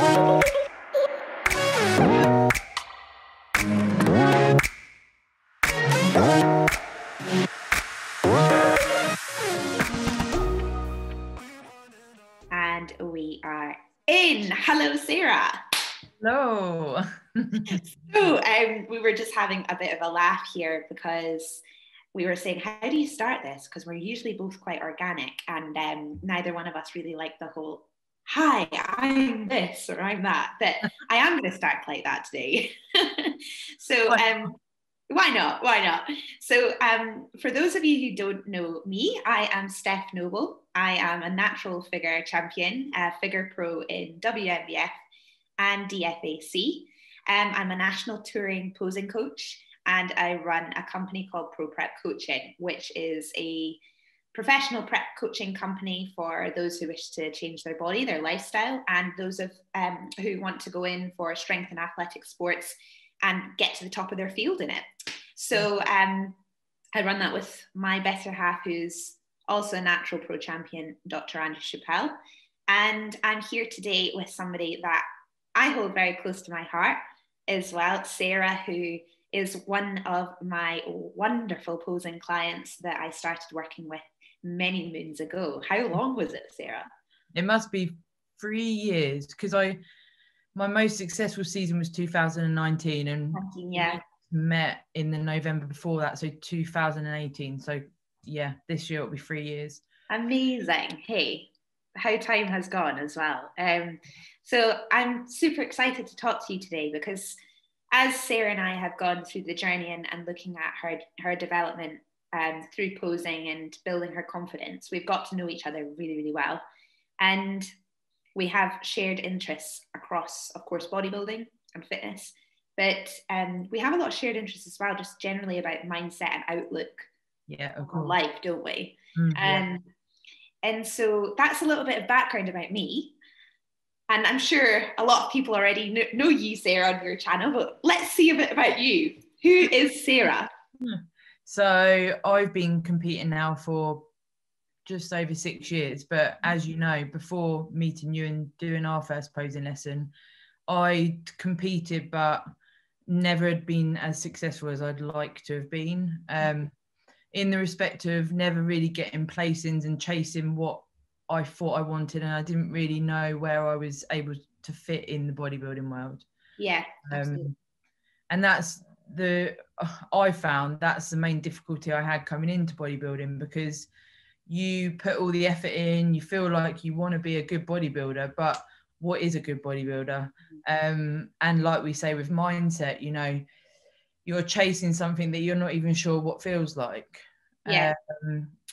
And we are in. Hello, Sarah. Hello. So we were just having a bit of a laugh here because we were saying, how do you start this? Because we're usually both quite organic, and neither one of us really like the whole, hi, I'm this or I'm that. But I am going to start like that today. So why not? Why not? So for those of you who don't know me, I am Steph Noble. I am a natural figure champion, a figure pro in WNBF and DFAC. I'm a national touring posing coach, and I run a company called Pro Prep Coaching, which is a professional prep coaching company for those who wish to change their body, their lifestyle, and those of who want to go in for strength and athletic sports and get to the top of their field in it. So I run that with my better half, who's also a natural pro champion, Dr. Andrew Chappelle. And I'm here today with somebody that I hold very close to my heart as well, Sarah, who is one of my wonderful posing clients that I started working with many moons ago. How long was it, Sarah? It must be 3 years, because my most successful season was 2019, and we met in the November before that, so 2018. So yeah, this year it'll be 3 years. Amazing. Hey, how time has gone as well. So I'm super excited to talk to you today, because as Sarah and I have gone through the journey and looking at her development through posing and building her confidence, we've got to know each other really, really well. And we have shared interests across, of course, bodybuilding and fitness, but we have a lot of shared interests as well, just generally about mindset and outlook on life, don't we? And so that's a little bit of background about me. And I'm sure a lot of people already know you, Sarah, on your channel, but let's see a bit about you. Who is Sarah? So I've been competing now for just over 6 years, but as you know, before meeting you and doing our first posing lesson, I competed, but never had been as successful as I'd like to have been. In the respect of never really getting placings and chasing what I thought I wanted, and I didn't really know where I was able to fit in the bodybuilding world. Yeah, absolutely. And I found that's the main difficulty I had coming into bodybuilding, because you put all the effort in, you feel like you want to be a good bodybuilder, but what is a good bodybuilder? And like we say with mindset, you know, you're chasing something that you're not even sure what feels like. Yeah.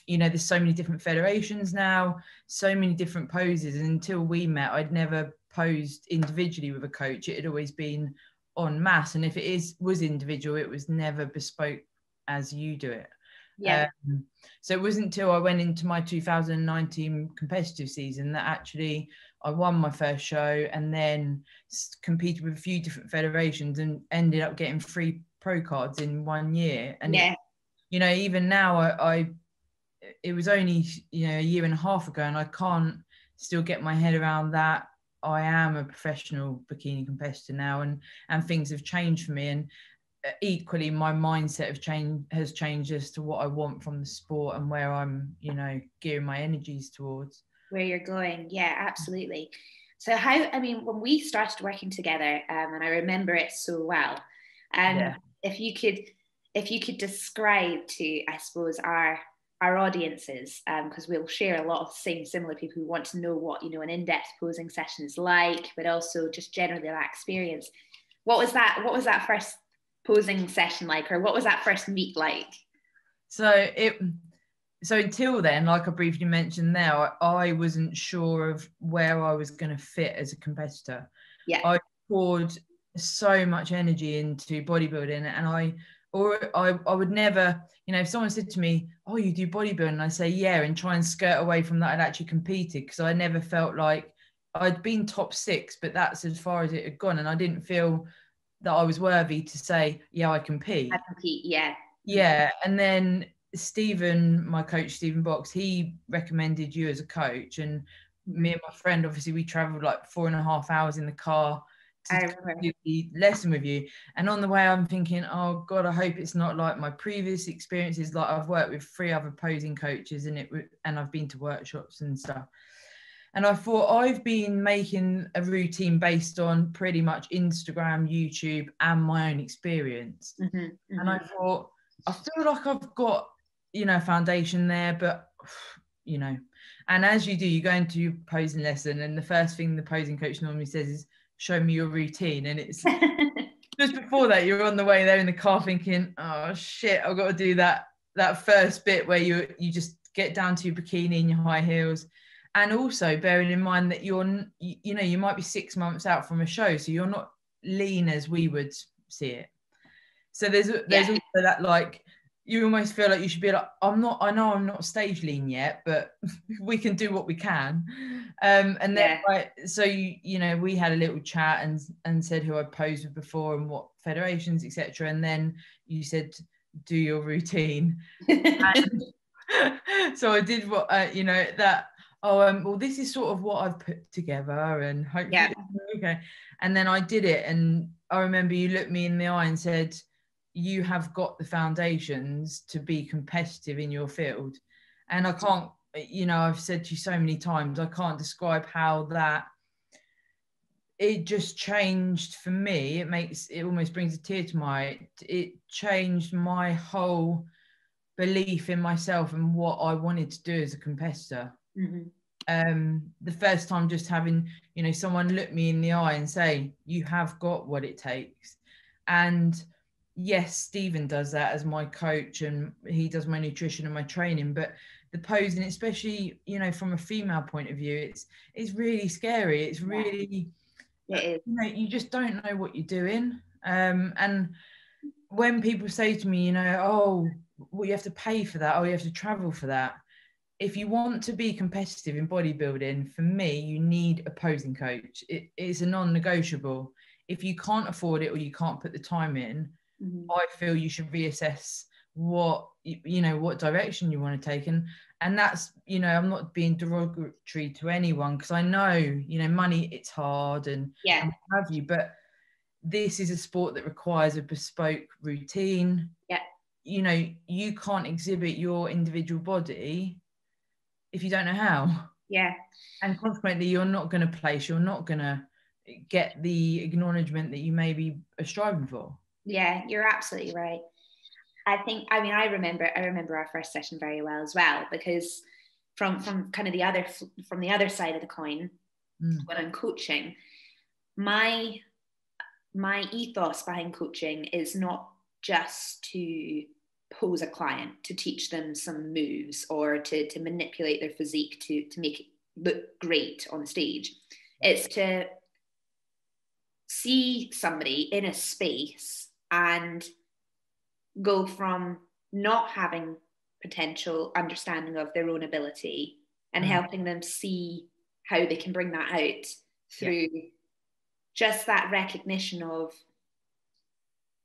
You know, there's so many different federations now, so many different poses, and until we met, I'd never posed individually with a coach. It had always been en masse, and if it was individual, it was never bespoke as you do it. So it wasn't until I went into my 2019 competitive season that actually I won my first show, and then competed with a few different federations and ended up getting 3 pro cards in 1 year. And you know, even now it was only, you know, a year and a half ago, and I can't still get my head around that. I am a professional bikini competitor now, and things have changed for me, and equally my mindset has changed as to what I want from the sport and where I'm, you know, gearing my energies towards. Where you're going. Yeah, absolutely. So when we started working together, and I remember it so well, if you could describe to, I suppose, our audiences, because we'll share a lot of similar people who want to know what, you know, an in-depth posing session is like, but also just generally that experience. What was that first posing session like, or what was that first meet like? So until then, like I briefly mentioned there, I wasn't sure of where I was going to fit as a competitor. I poured so much energy into bodybuilding, and I would never, you know, if someone said to me, oh, you do bodybuilding, I say yeah, and try and skirt away from that I'd actually competed, because I never felt like I'd been top 6, but that's as far as it had gone, and I didn't feel that I was worthy to say, yeah, I compete. Yeah. And then Stephen, my coach, Stephen Box, he recommended you as a coach, and me and my friend, obviously we traveled like 4.5 hours in the car to do the lesson with you. And on the way I'm thinking, oh God, I hope it's not like my previous experiences. Like I've worked with 3 other posing coaches and I've been to workshops and stuff. And I thought I've been making a routine based on pretty much Instagram, YouTube, and my own experience. And I thought, I feel like I've got, you know, foundation there, but, you know, and as you do, you go into your posing lesson and the first thing the posing coach normally says is, show me your routine. And it's just before that, you're on the way there in the car thinking, oh shit, I've got to do that first bit where you just get down to your bikini and your high heels. And also bearing in mind that you know, you might be 6 months out from a show, so you're not lean as we would see it. So there's also that, like, you almost feel like you should be like, I know I'm not stage lean yet, but we can do what we can. And then so you know, we had a little chat and said who I posed with before and what federations, etc. And then you said, do your routine. So I did what you know, that. Well, this is sort of what I've put together, and hopefully okay. And then I did it, and I remember you looked me in the eye and said, you have got the foundations to be competitive in your field. And I can't, you know, I've said to you so many times, I can't describe how that, it just changed for me. It almost brings a tear to my eye. It changed my whole belief in myself and what I wanted to do as a competitor. The first time just having, you know, someone look me in the eye and say, you have got what it takes. And yes, Stephen does that as my coach and he does my nutrition and my training, but the posing, especially, you know, from a female point of view, it's really scary. It's really, it is. You know, you just don't know what you're doing. And when people say to me, you know, oh, well, you have to pay for that, oh, you have to travel for that. If you want to be competitive in bodybuilding, for me, you need a posing coach. It is a non-negotiable. If you can't afford it or you can't put the time in, I feel you should reassess what, you know, what direction you want to take. And that's, you know, I'm not being derogatory to anyone, because I know, you know, money, it's hard and what have you, but this is a sport that requires a bespoke routine. You know, you can't exhibit your individual body if you don't know how. And consequently, you're not going to place, you're not going to get the acknowledgement that you maybe are striving for. Yeah, you're absolutely right. I remember our first session very well as well, because from kind of the other side of the coin, when I'm coaching, my ethos behind coaching is not just to pose a client, to teach them some moves or to manipulate their physique to make it look great on stage. It's to see somebody in a space and go from not having potential understanding of their own ability and helping them see how they can bring that out through just that recognition of,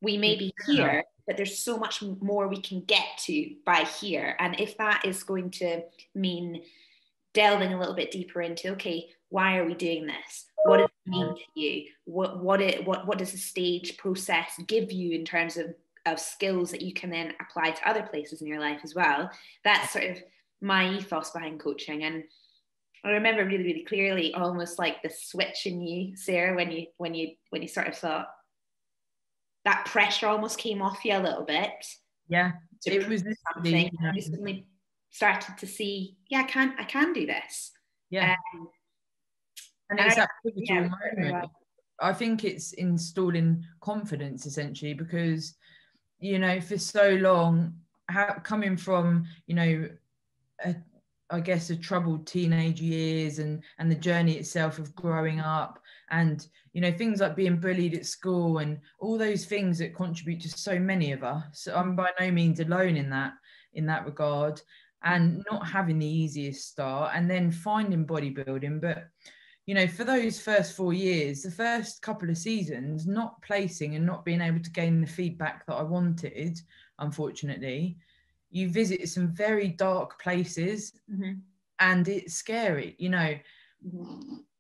we may be here, but there's so much more we can get to by here. And if that is going to mean delving a little bit deeper into, okay, why are we doing this? What does it mean to you? What does the stage process give you in terms of skills that you can then apply to other places in your life as well? That's sort of my ethos behind coaching. And I remember really, really clearly, almost like the switch in you, Sarah, when you sort of thought, that pressure almost came off you a little bit. It was something. You know, you suddenly started to see, I can do this. And it's that pivotal moment. I think it's installing confidence, essentially, because, you know, for so long, coming from, you know, I guess a troubled teenage years and the journey itself of growing up, and, you know, things like being bullied at school and all those things that contribute to so many of us. So I'm by no means alone in that regard, and not having the easiest start and then finding bodybuilding. But, you know, for those first 4 years, the first couple of seasons, not placing and not being able to gain the feedback that I wanted, unfortunately, you visit some very dark places and it's scary. You know,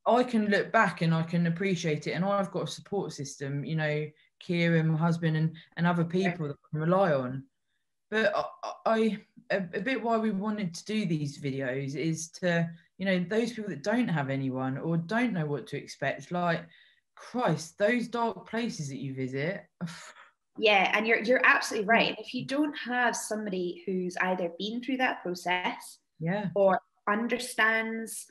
I can look back and I can appreciate it, and I've got a support system, you know, Kieran, my husband, and other people that I can rely on. But a bit why we wanted to do these videos is to, you know, those people that don't have anyone or don't know what to expect, like, Christ, those dark places that you visit. Yeah, and you're absolutely right. If you don't have somebody who's either been through that process, or understands,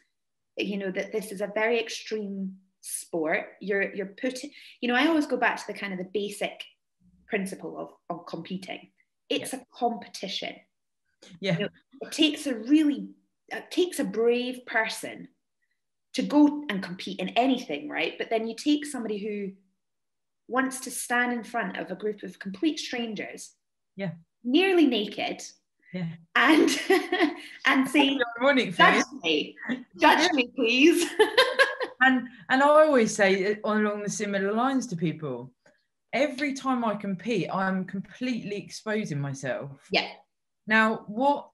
you know, that this is a very extreme sport, you're putting, you know, I always go back to the kind of the basic principle of competing. It's a competition. You know, it takes a brave person to go and compete in anything, right? But then you take somebody who wants to stand in front of a group of complete strangers, nearly naked, and say, judge me, please. and I always say along the similar lines to people, every time I compete, I'm completely exposing myself. Now, what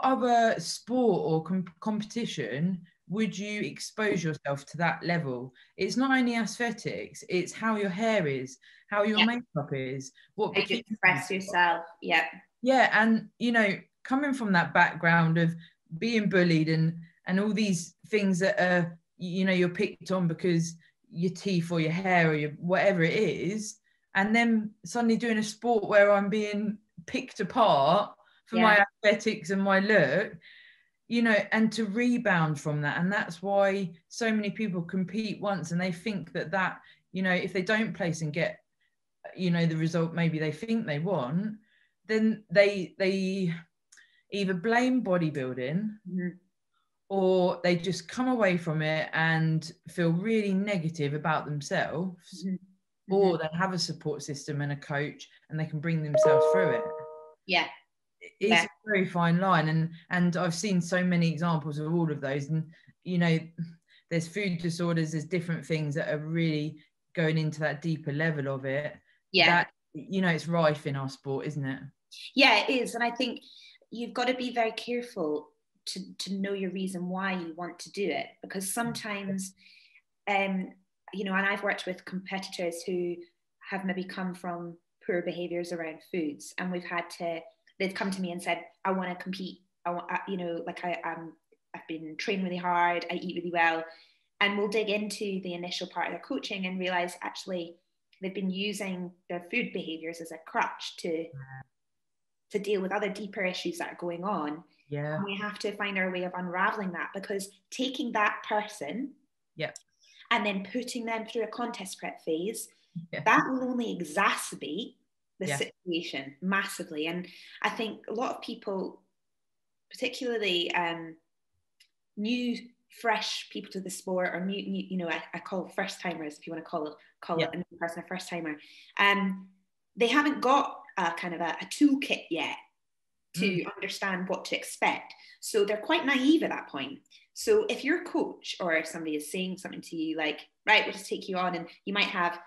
other sport or competition would you expose yourself to that level? It's not only aesthetics, it's how your hair is, how your makeup is, what you express yourself. And you know, coming from that background of being bullied and all these things that are, you know, you're picked on because your teeth or your hair or your whatever it is, and then suddenly doing a sport where I'm being picked apart for my aesthetics and my look, you know, and to rebound from that. And that's why so many people compete once and they think that, you know, if they don't place and get, you know, the result maybe they think they want, then they either blame bodybuilding or they just come away from it and feel really negative about themselves, or they have a support system and a coach and they can bring themselves through it. It's a very fine line, and I've seen so many examples of all of those. And you know, there's food disorders, there's different things that are really going into that deeper level of it. That, you know, it's rife in our sport, isn't it? It is. And I think you've got to be very careful to know your reason why you want to do it, because sometimes you know, and I've worked with competitors who have maybe come from poor behaviors around foods, and they've come to me and said, I want to compete. I want, you know, like I've been training really hard, I eat really well. And we'll dig into the initial part of their coaching and realize actually they've been using their food behaviors as a crutch to deal with other deeper issues that are going on. And we have to find our way of unraveling that, because taking that person and then putting them through a contest prep phase, that will only exacerbate the situation massively. And I think a lot of people, particularly new fresh people to the sport, or new you know, I call first timers, if you want to call it a new person a first timer, they haven't got a kind of a toolkit yet to understand what to expect, so they're quite naive at that point. So if your coach or if somebody is saying something to you like, right, we'll just take you on, and you might have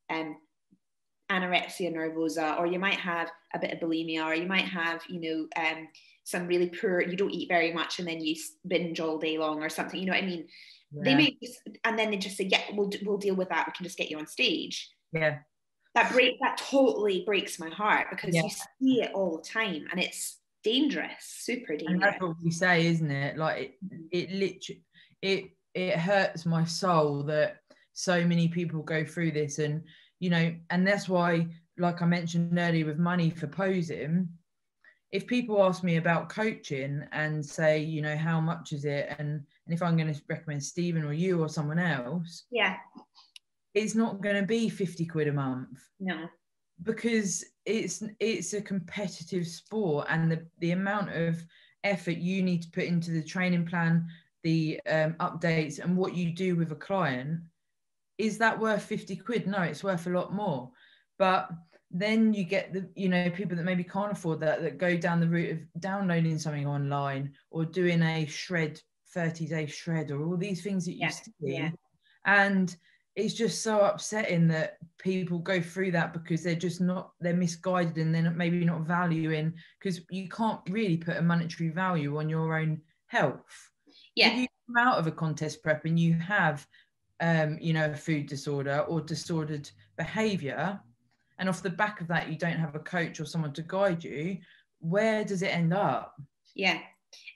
anorexia nervosa, or you might have a bit of bulimia, or you might have, you know, some really poor, you don't eat very much and then you binge all day long or something, you know what I mean? They may just, and then they just say, we'll deal with that, we can just get you on stage. That totally breaks my heart, because you see it all the time, and it's dangerous, super dangerous. And that's what we say, isn't it? Like it literally, it hurts my soul that so many people go through this. And you know, and that's why, like I mentioned earlier with money for posing, if people ask me about coaching and say, you know, how much is it, and if I'm going to recommend Stephen or you or someone else, it's not going to be 50 quid a month. No, because it's a competitive sport, and the amount of effort you need to put into the training plan, the updates, and what you do with a client, is that worth 50 quid? No, it's worth a lot more. But then you get the, you know, people that maybe can't afford that go down the route of downloading something online or doing a 30-day shred, or all these things that you see. And it's just so upsetting that people go through that, because they're misguided, and they're maybe not valuing, because you can't really put a monetary value on your own health. Yeah. If you come out of a contest prep and you have, you know, a food disorder or disordered behavior, and off the back of that, you don't have a coach or someone to guide you, where does it end up? Yeah,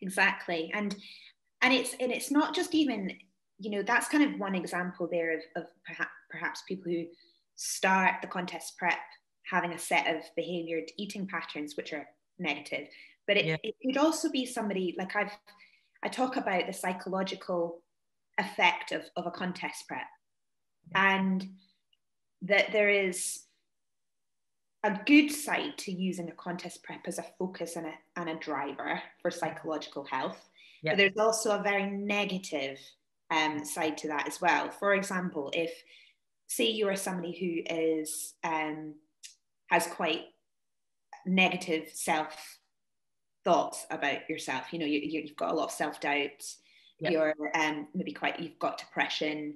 exactly. And it's not just even, you know, that's kind of one example there of perhaps people who start the contest prep having a set of behaviored eating patterns which are negative. But it could also be somebody, like I talk about the psychological effect of a contest prep, and that there is a good side to using a contest prep as a focus and a driver for psychological health. But there's also a very negative side to that as well. For example, if, say, you are somebody who is has quite negative self thoughts about yourself, you know, you've got a lot of self-doubt, you're maybe you've got depression.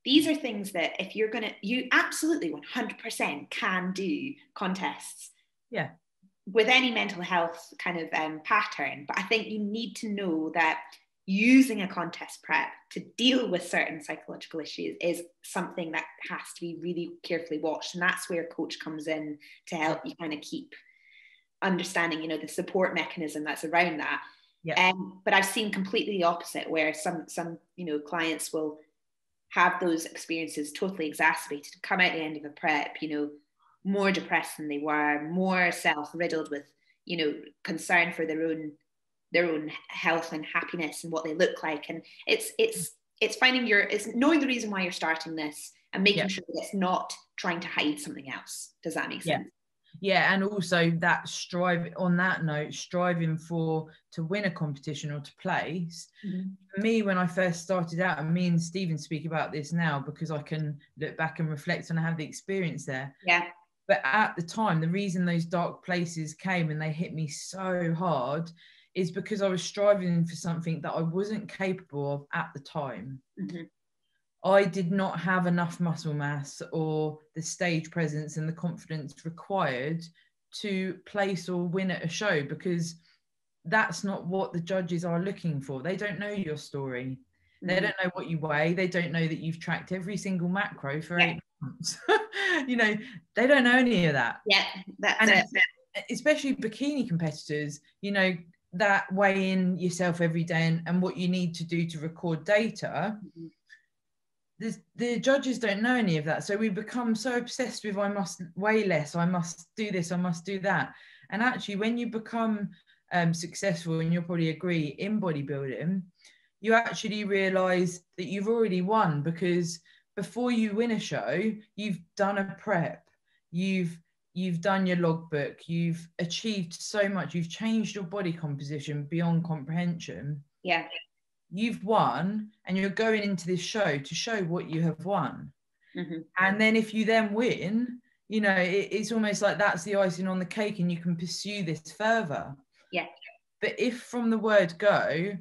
These are things that if you absolutely 100% can do contests with any mental health kind of pattern. But I think you need to know that using a contest prep to deal with certain psychological issues is something that has to be really carefully watched. And that's where a coach comes in to help you kind of keep understanding, you know, the support mechanism that's around that. But I've seen completely the opposite, where some you know, clients will have those experiences totally exacerbated, come out the end of a prep, you know, more depressed than they were, more self-riddled with, you know, concern for their own health and happiness and what they look like. And it's finding it's knowing the reason why you're starting this and making sure that it's not trying to hide something else. Does that make sense? Yeah, and also that striving to win a competition or to place. For me, when I first started out, and me and Stephen speak about this now because I can look back and reflect on have the experience there. But at the time, the reason those dark places came and they hit me so hard is because I was striving for something that I wasn't capable of at the time. I did not have enough muscle mass or the stage presence and the confidence required to place or win at a show, because that's not what the judges are looking for. They don't know your story. They don't know what you weigh. They don't know that you've tracked every single macro for 8 months. You know, they don't know any of that. That's it. Especially bikini competitors, you know, that weigh in yourself every day and what you need to do to record data. The judges don't know any of that, so we become so obsessed with I must weigh less, I must do this, I must do that. And actually, when you become successful, and you'll probably agree, in bodybuilding, you actually realize that you've already won, because before you win a show, you've done a prep, you've done your logbook, you've achieved so much, you've changed your body composition beyond comprehension. You've won, and you're going into this show to show what you have won. And then if you then win, you know, it's almost like that's the icing on the cake, and you can pursue this further. But if from the word go,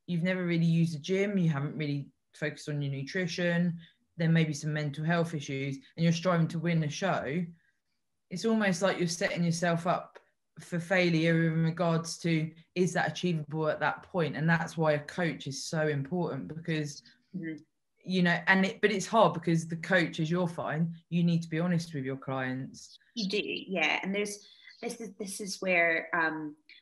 you've never really used a gym, you haven't really focused on your nutrition, there may be some mental health issues, and you're striving to win a show, it's almost like you're setting yourself up for failure in regards to, is that achievable at that point? And that's why a coach is so important, because you know, but it's hard because the coach, as you'll find, you need to be honest with your clients. You do, and this is where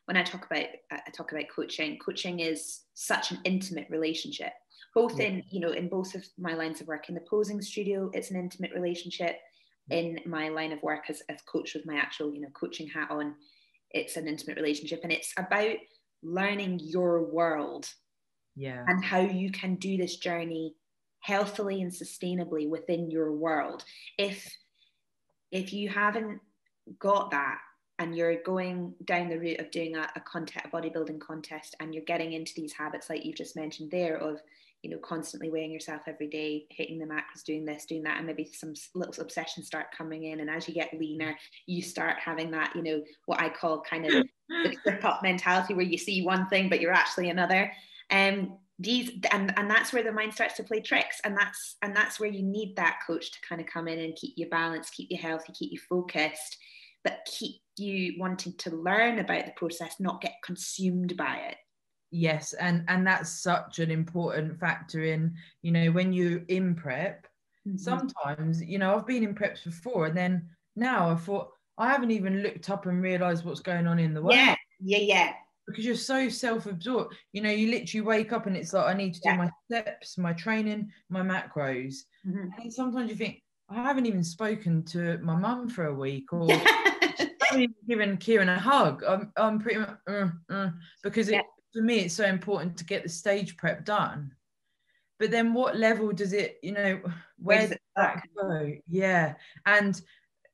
when I talk about coaching is such an intimate relationship, both in, you know, in both of my lines of work. In the posing studio, it's an intimate relationship. In my line of work as coach with my actual, you know, coaching hat on, it's an intimate relationship, and it's about learning your world and how you can do this journey healthily and sustainably within your world. If you haven't got that, and you're going down the route of doing a bodybuilding contest, and you're getting into these habits like you've just mentioned there of, you know, constantly weighing yourself every day, hitting the macros, doing this, doing that, and maybe some little obsessions start coming in, and as you get leaner, you start having that, you know, what I call kind of the trip up mentality, where you see one thing but you're actually another. And that's where the mind starts to play tricks, and that's where you need that coach to kind of come in and keep you balanced, keep you healthy, keep you focused, but keep you wanting to learn about the process, not get consumed by it. Yes, and that's such an important factor in, you know, when you're in prep. Sometimes, you know, I've been in preps before, and then now I thought I haven't even looked up and realized what's going on in the world. Yeah. Because you're so self-absorbed. You know, you literally wake up and it's like, I need to do my steps, my training, my macros. And sometimes you think, I haven't even spoken to my mum for a week, or I haven't even given Kieran a hug. I'm pretty much because for me it's so important to get the stage prep done. But then what level does it, you know, where does that go? Yeah. And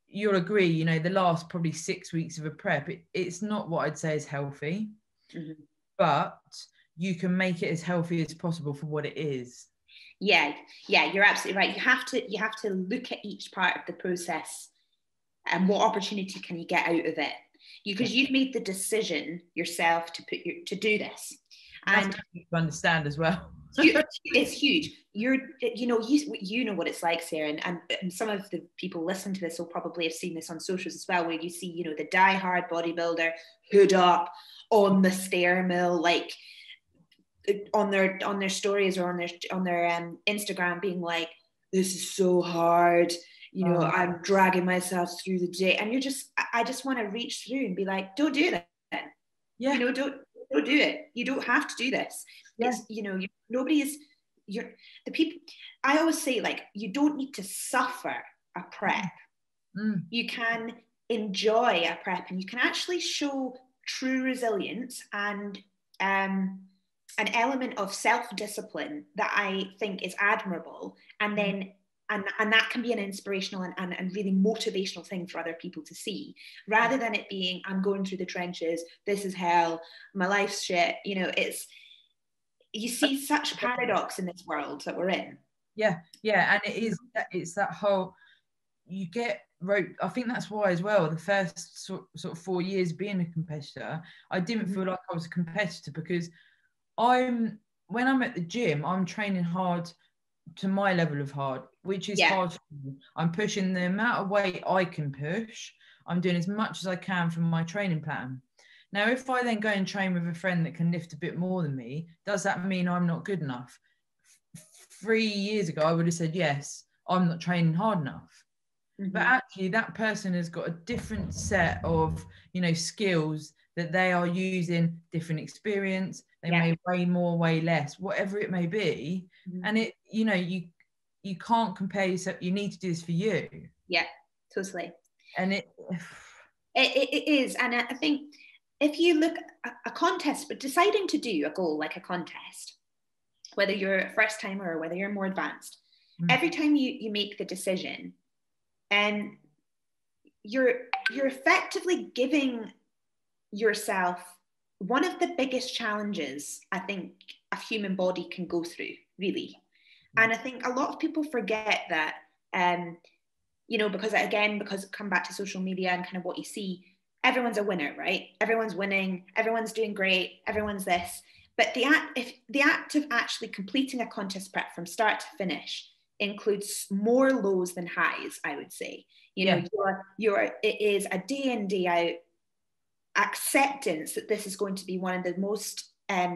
you'll agree, you know, the last probably 6 weeks of a prep, it's not what I'd say is healthy, but you can make it as healthy as possible for what it is. Yeah, you're absolutely right. You have to look at each part of the process and what opportunity can you get out of it, because you've made the decision yourself to do this, and you understand as well. It's huge. You know what it's like, Sarah, and some of the people listening to this will probably have seen this on socials as well, where you see, you know, the die-hard bodybuilder hood up on the stair mill, like on their stories or on their Instagram, being like, this is so hard, you know, I'm dragging myself through the day, and I just want to reach through and be like, don't do that. You know, don't do it. You don't have to do this. It's, you know, the people, I always say, like, you don't need to suffer a prep. You can enjoy a prep, and you can actually show true resilience and an element of self-discipline that I think is admirable, and then and that can be an inspirational and really motivational thing for other people to see, rather than it being, I'm going through the trenches, this is hell, my life's shit. You know, you see such paradox in this world that we're in. And it's that whole, you get roped. I think that's why as well, the first sort of 4 years being a competitor, I didn't feel like I was a competitor, because when I'm at the gym, I'm training hard to my level of hard, which is hard. I'm pushing the amount of weight I can push. I'm doing as much as I can from my training plan. Now, if I then go and train with a friend that can lift a bit more than me, does that mean I'm not good enough? 3 years ago, I would have said, yes, I'm not training hard enough. But actually, that person has got a different set of, you know, skills that they are using, different experience. They may weigh more, weigh less, whatever it may be. And it, you know, you can't compare yourself. You need to do this for you. Yeah, totally. And it is. And I think if you look at a contest, but deciding to do a goal like a contest, whether you're a first timer or whether you're more advanced, every time you make the decision, and you're effectively giving yourself one of the biggest challenges I think a human body can go through, really. And I think a lot of people forget that, you know, because come back to social media and kind of what you see, everyone's a winner, right? Everyone's winning, everyone's doing great, everyone's this. But the act of actually completing a contest prep from start to finish includes more lows than highs, I would say. You know, it is a day in, day out acceptance that this is going to be one of the most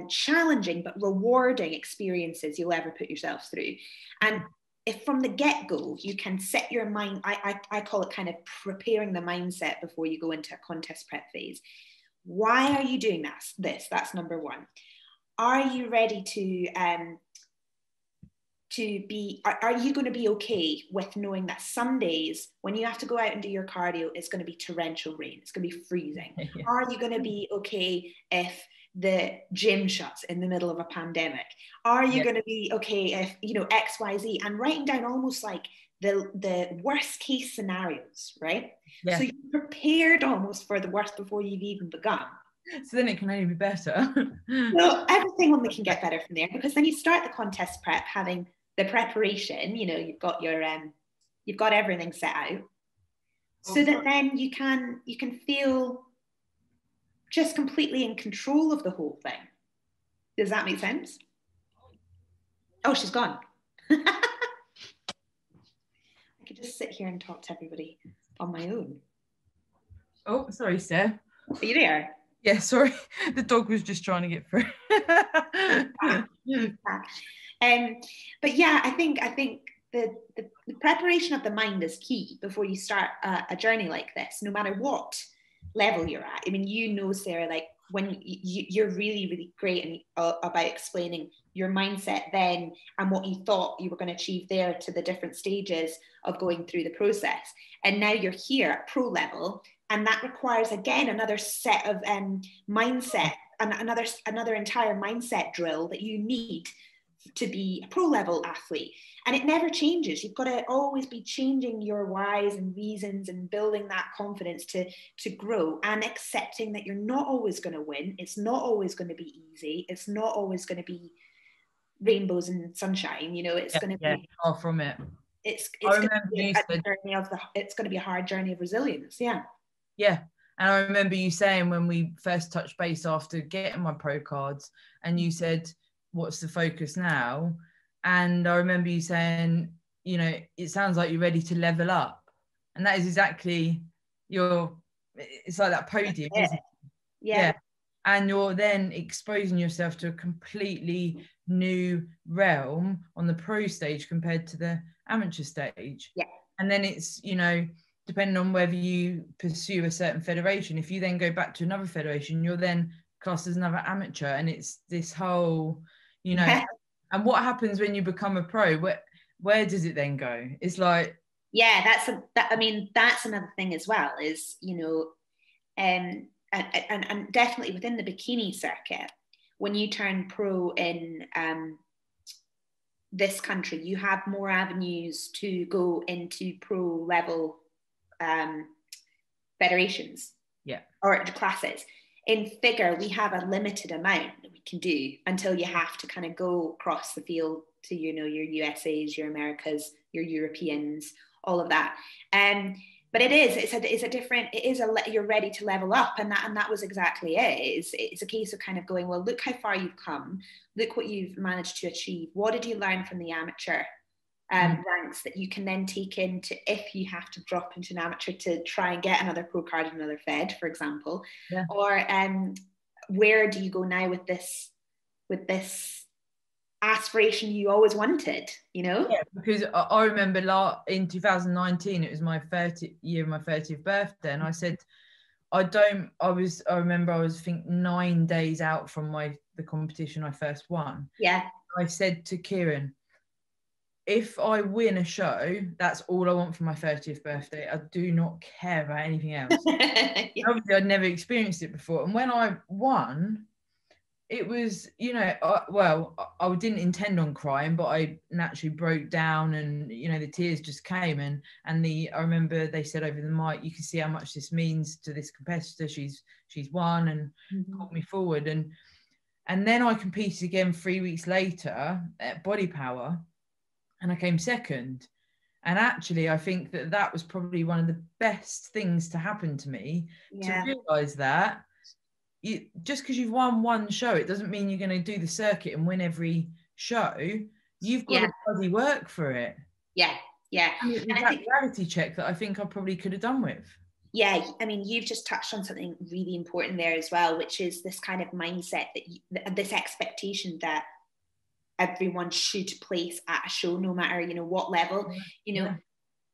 challenging but rewarding experiences you'll ever put yourself through. And if from the get-go you can set your mind, I call it kind of preparing the mindset before you go into a contest prep phase. Why are you doing this? That's number one. Are you ready are you going to be okay with knowing that some days when you have to go out and do your cardio, it's going to be torrential rain, it's going to be freezing? Are you going to be okay if the gym shuts in the middle of a pandemic? Are you going to be okay if, you know, XYZ? And writing down almost like the worst case scenarios, right? So you're prepared almost for the worst before you've even begun. So then it can only be better. Well, everything only can get better from there, because then you start the contest prep having the preparation, you know, you've got everything set out, so that then you can feel just completely in control of the whole thing. Does that make sense? Oh, she's gone. I could just sit here and talk to everybody on my own. Oh, sorry, Steph. Are you there? Yeah, sorry. The dog was just trying to get through. But yeah, I think the preparation of the mind is key before you start a journey like this, no matter what level you're at. I mean, you know, Sarah, like when you're really, really great and about explaining your mindset then and what you thought you were going to achieve there to the different stages of going through the process. And now you're here at pro level, and that requires, again, another set of mindset and another entire mindset drill that you need to be a pro level athlete. And it never changes. You've got to always be changing your whys and reasons and building that confidence to grow, and accepting that you're not always going to win. It's not always going to be easy. It's not always going to be rainbows and sunshine. You know, it's going to be far from it. It's going to be it's going to be a hard journey of resilience. Yeah. Yeah. And I remember you saying when we first touched base after getting my pro cards, and you said, what's the focus now? And I remember you saying, you know, it sounds like you're ready to level up. And that is exactly it's like that podium, isn't it? Yeah. And you're then exposing yourself to a completely new realm on the pro stage compared to the amateur stage. Yeah. And then it's, you know, depending on whether you pursue a certain federation, if you then go back to another federation, you're then classed as another amateur. And it's this whole, you know, and what happens when you become a pro? Where does it then go? It's like, yeah, I mean, that's another thing as well, is, you know, and definitely within the bikini circuit, when you turn pro in this country, you have more avenues to go into pro level federations, or classes. In figure, we have a limited amount that we can do until you have to kind of go across the field to, you know, your USAs, your Americas, your Europeans, all of that. But you're ready to level up, and that was exactly it. It's a case of kind of going, well, look how far you've come, look what you've managed to achieve. What did you learn from the amateur ranks that you can then take into, if you have to drop into an amateur to try and get another pro card in another fed, for example, or where do you go now with this aspiration you always wanted, you know? Yeah, because I remember in 2019, it was my 30th birthday, and I said, I remember I was, I think, 9 days out from the competition I first won. Yeah. I said to Kieran, if I win a show, that's all I want for my 30th birthday. I do not care about anything else. Obviously, I'd never experienced it before. And when I won, it was, you know, I didn't intend on crying, but I naturally broke down, and, you know, the tears just came. And I remember they said over the mic, you can see how much this means to this competitor. She's won, and called me forward. And then I competed again 3 weeks later at Body Power, and I came second. And actually, I think that was probably one of the best things to happen to me, to realise that just because you've won one show, it doesn't mean you're going to do the circuit and win every show. You've got to bloody work for it. Yeah. And it was that reality check that I think I probably could have done with. Yeah, I mean, you've just touched on something really important there as well, which is this kind of mindset, this expectation that everyone should place at a show, no matter, you know, what level. You know,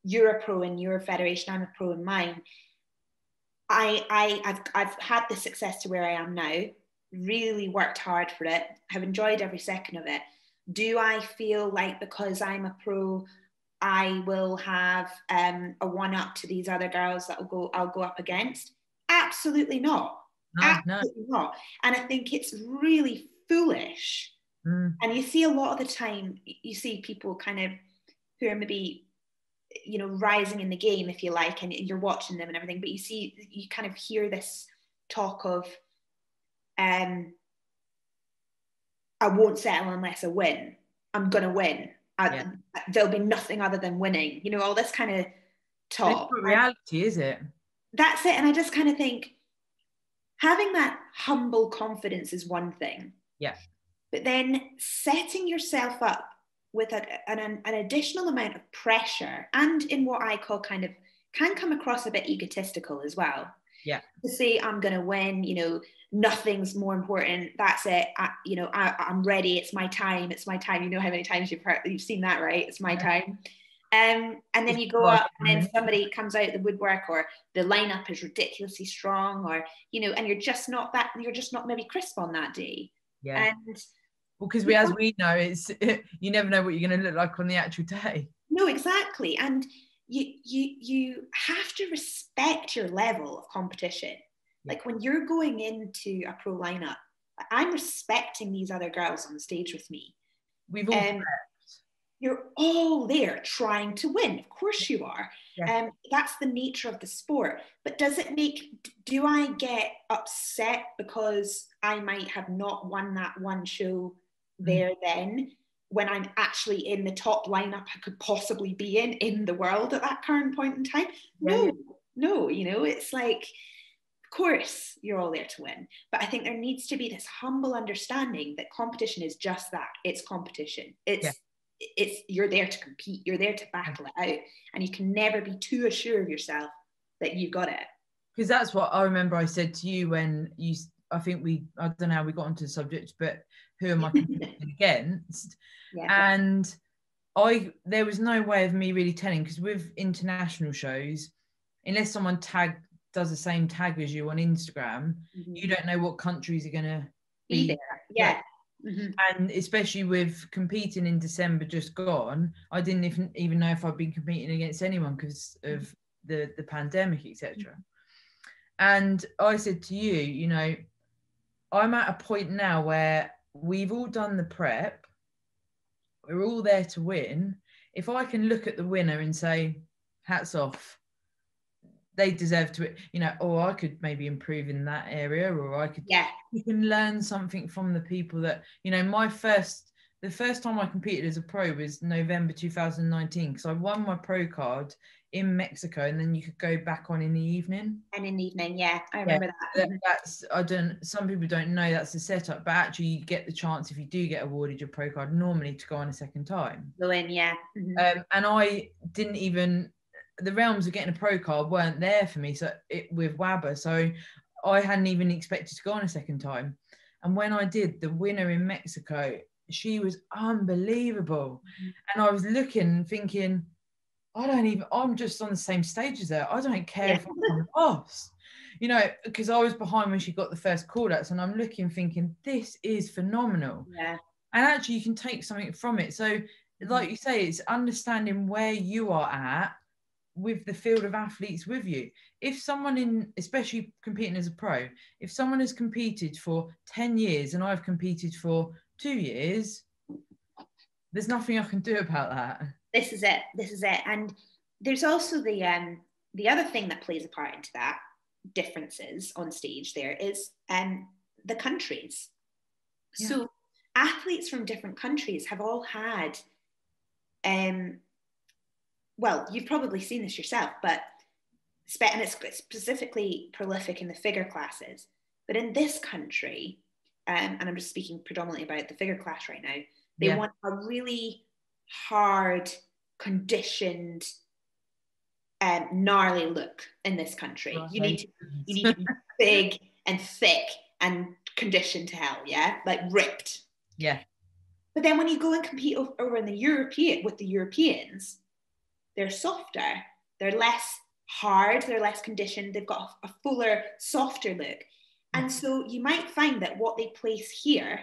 you're a pro in your federation, I'm a pro in mine. I've had the success to where I am now, really worked hard for it, have enjoyed every second of it. Do I feel like because I'm a pro, I will have a one-up to these other girls that I'll go up against? Absolutely not. Absolutely not. And I think it's really foolish. And you see a lot of the time, you see people kind of who are maybe, you know, rising in the game, if you like, and you're watching them and everything, but you kind of hear this talk of, I won't settle unless I win. I'm going to win. There'll be nothing other than winning. You know, all this kind of talk. It's not reality, is it? That's it. And I just kind of think having that humble confidence is one thing. Yeah. But then setting yourself up with an additional amount of pressure, and in what I call kind of can come across a bit egotistical as well. Yeah. To say I'm going to win, you know, nothing's more important. That's it. I'm ready. It's my time. It's my time. You know how many times you've seen that, right? It's my time. And then you go up and then somebody comes out of the woodwork, or the lineup is ridiculously strong, or, you know, and you're just not maybe crisp on that day. Yeah. And well, because as we know, it's you never know what you're going to look like on the actual day. No, exactly. And you have to respect your level of competition. Like when you're going into a pro lineup, I'm respecting these other girls on stage with me. We've all you're all there trying to win. Of course you are. Yeah. That's the nature of the sport. But do I get upset because I might have not won that one show there then, when I'm actually in the top lineup I could possibly be in the world at that current point in time? No, you know, it's like, of course you're all there to win. But I think there needs to be this humble understanding that competition is just that. It's competition. It's you're there to compete. You're there to battle it out. And you can never be too assured of yourself that you've got it. Because that's what I remember I said to you when I don't know how we got onto the subject, but who am I competing against? And there was no way of me really telling, because with international shows, unless someone does the same tag as you on Instagram, you don't know what countries are going to be there. Yeah. And especially with competing in December just gone, I didn't even know if I'd been competing against anyone because of the pandemic, etc. And I said to you, you know, I'm at a point now where we've all done the prep, we're all there to win. If I can look at the winner and say, hats off, they deserve to, you know, or I could maybe improve in that area, or I could, you can learn something from the people that, you know, the first time I competed as a pro was November 2019, because I won my pro card in Mexico, and then you could go back on in the evening. And in the evening, I remember that. That's, some people don't know that's the setup, but actually you get the chance, if you do get awarded your pro card, normally to go on a second time. Go in, and I didn't even, the realms of getting a pro card weren't there for me with WABA, so I hadn't even expected to go on a second time. And when I did, the winner in Mexico, she was unbelievable. And I was looking thinking, I'm just on the same stage as her. I don't care if I'm lost, you know, because I was behind when she got the first call outs, and I'm looking thinking, this is phenomenal. And actually you can take something from it. So like you say, it's understanding where you are at with the field of athletes with you. If someone especially competing as a pro, if someone has competed for 10 years and I've competed for 2 years, there's nothing I can do about that. This is it. And there's also the other thing that plays a part into that, differences on stage there, is the countries. So athletes from different countries have all had well, you've probably seen this yourself, but and it's specifically prolific in the figure classes. But in this country, and I'm just speaking predominantly about the figure class right now, they want a really hard, conditioned, gnarly look in this country. You need to be big and thick and conditioned to hell, like ripped. But then when you go and compete over in with the Europeans, they're softer, they're less hard, they're less conditioned, they've got a fuller, softer look. And so you might find that what they place here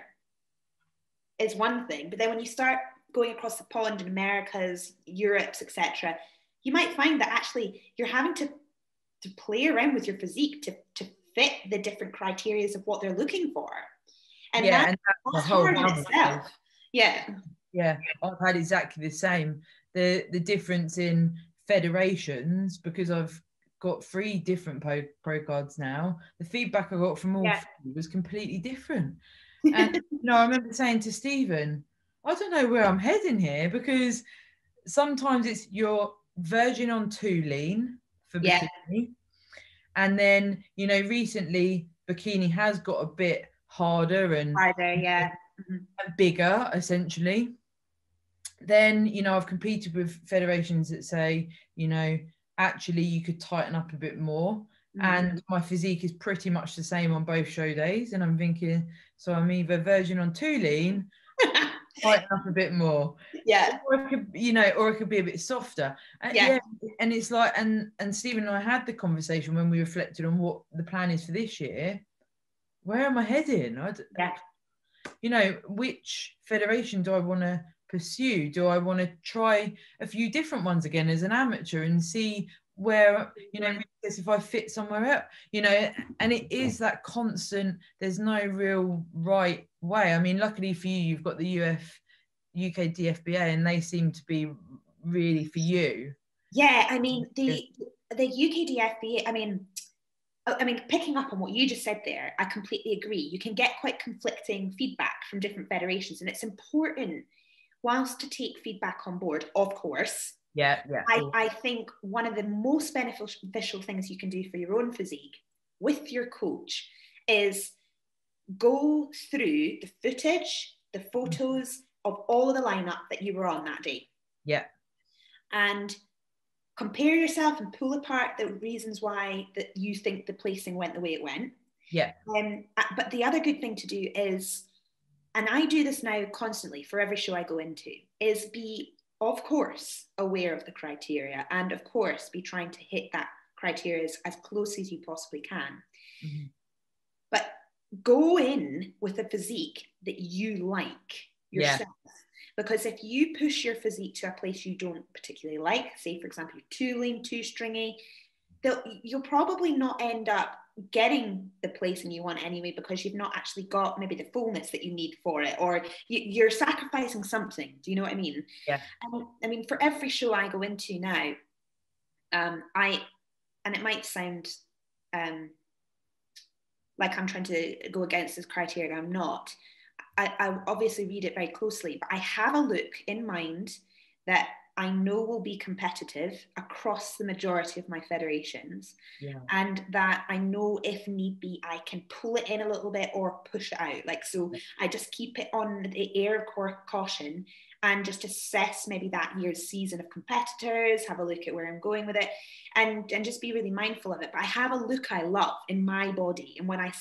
is one thing, but then when you start going across the pond in Americas, Europe's, etc., you might find that actually you're having to play around with your physique to fit the different criteria of what they're looking for. And that's hard in itself. I've had exactly the same. The difference in federations, because I've got 3 different pro cards now, the feedback I got from all 3 was completely different. And you know, I remember saying to Stephen, I don't know where I'm heading here, because sometimes it's you're verging on too lean for bikini, and then, you know, recently bikini has got a bit harder and and bigger, essentially. Then, you know, I've competed with federations that say, you know, actually you could tighten up a bit more. and my physique is pretty much the same on both show days, and I'm thinking, so I'm either verging on too lean, tighten up a bit more, or it could, you know, or it could be a bit softer. And it's like, and Stephen and I had the conversation when we reflected on what the plan is for this year. Where am I heading? You know, which federation do I want to pursue? Do I want to try a few different ones again as an amateur and see where, you know, if I fit somewhere else, you know? And it is that constant, there's no real right way. I mean, luckily for you, you've got the UK DFBA, and they seem to be really for you. Yeah, I mean, the UK DFBA, I mean, picking up on what you just said there, I completely agree. You can get quite conflicting feedback from different federations, and it's important, whilst to take feedback on board, of course. I think one of the most beneficial things you can do for your own physique with your coach is go through the footage, the photos of all of the lineup that you were on that day. And compare yourself and pull apart the reasons why that you think the placing went the way it went. But the other good thing to do is, and I do this now constantly for every show I go into, is be, of course, aware of the criteria, and of course be trying to hit that criteria as close as you possibly can. But go in with a physique that you like yourself. Because if you push your physique to a place you don't particularly like, say, for example, you're too lean, too stringy, you'll probably not end up getting the placing you want anyway, because you've not actually got maybe the fullness that you need for it, or you're sacrificing something. Do you know what I mean? I mean, for every show I go into now, and it might sound like I'm trying to go against this criteria, I'm not. I obviously read it very closely, but I have a look in mind that I know will be competitive across the majority of my federations, and that I know if need be, I can pull it in a little bit or push it out. Like, so I just keep it on the air of caution and just assess maybe that year's season of competitors, have a look at where I'm going with it, and just be really mindful of it. But I have a look I love in my body, and when I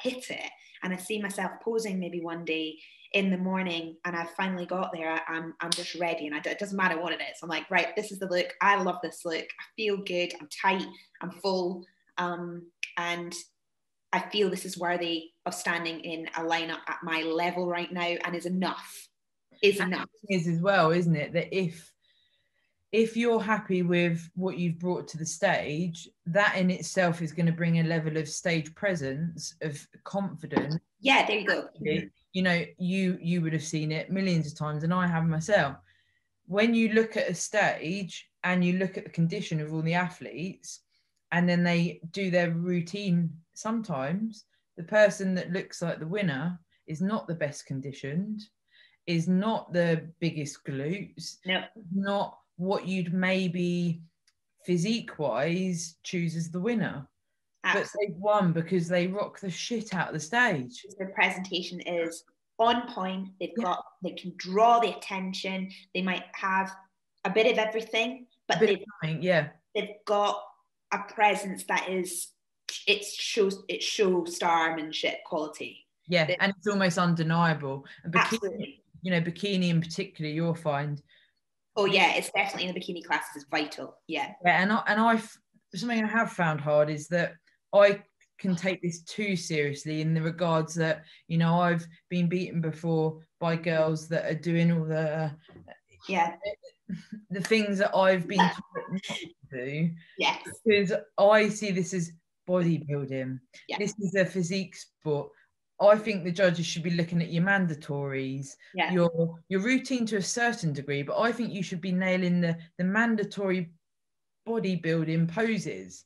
hit it and I see myself posing maybe one day in the morning and I've finally got there, I'm just ready, and it doesn't matter what it is. I'm like, right, this is the look. I love this look. I feel good. I'm tight. I'm full. And I feel this is worthy of standing in a lineup at my level right now, and is enough. Is as well, isn't it, that if you're happy with what you've brought to the stage, that in itself is going to bring a level of stage presence, of confidence. There you go. You know, you would have seen it millions of times, and I have myself. When you look at a stage and you look at the condition of all the athletes, and then they do their routine, sometimes the person that looks like the winner is not the best conditioned, is not the biggest glutes, not what you'd maybe physique-wise choose as the winner. Absolutely. But they've won because they rock the shit out of the stage. The presentation is on point. They can draw the attention. They might have a bit of everything, but they've got a presence that is, it shows starmanship quality. And it's almost undeniable. And absolutely. You know, bikini in particular, you'll find. Oh yeah, it's definitely in the bikini classes is vital. And something I have found hard is that I can take this too seriously, in the regards that, you know, I've been beaten before by girls that are doing all the things that I've been taught not to do. Because I see this as bodybuilding. This is a physique sport. I think the judges should be looking at your mandatories, your routine to a certain degree, but I think you should be nailing the mandatory bodybuilding poses.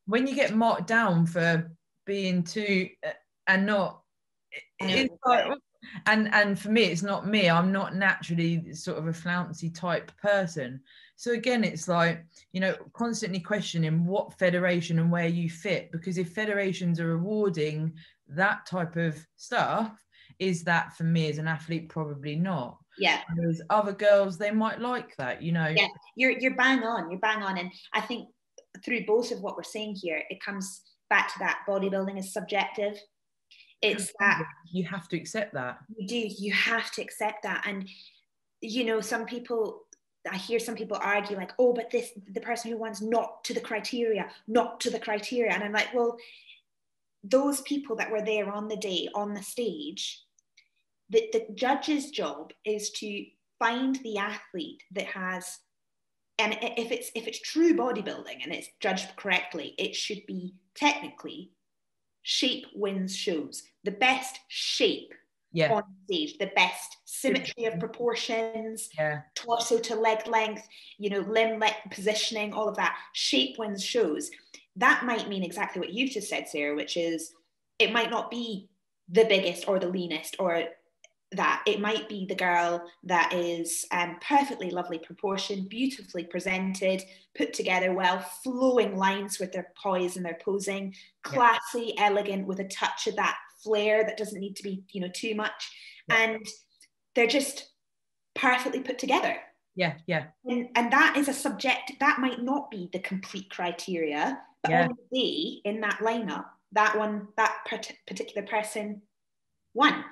When you get marked down for being too and not, it's like, and for me, it's not me. I'm not naturally sort of a flouncy type person. So again, it's like, you know, constantly questioning what federation and where you fit, because if federations are rewarding that type of stuff, is that for me as an athlete? Probably not. Whereas other girls, they might like that, you know. You're bang on. And I think through both of what we're saying here, it comes back to that bodybuilding is subjective. It's that you have to accept that. You have to accept that. And you know, I hear some people argue like, oh, but the person who wants not to the criteria. And I'm like, well, those people that were there on the day, on the stage, the judge's job is to find the athlete that has, and if it's true bodybuilding and it's judged correctly, it should be technically shape wins shows. The best shape on stage, the best symmetry of proportions, torso to leg length, you know, limb positioning, all of that. Shape wins shows. That might mean exactly what you've just said, Sarah, which is it might not be the biggest or the leanest or that. It might be the girl that is perfectly lovely proportioned, beautifully presented, put together well, flowing lines with their poise and their posing, classy, elegant, with a touch of that flair that doesn't need to be, you know, too much. And they're just perfectly put together. And that is a subject that might not be the complete criteria, but on the day in that lineup, that particular person won.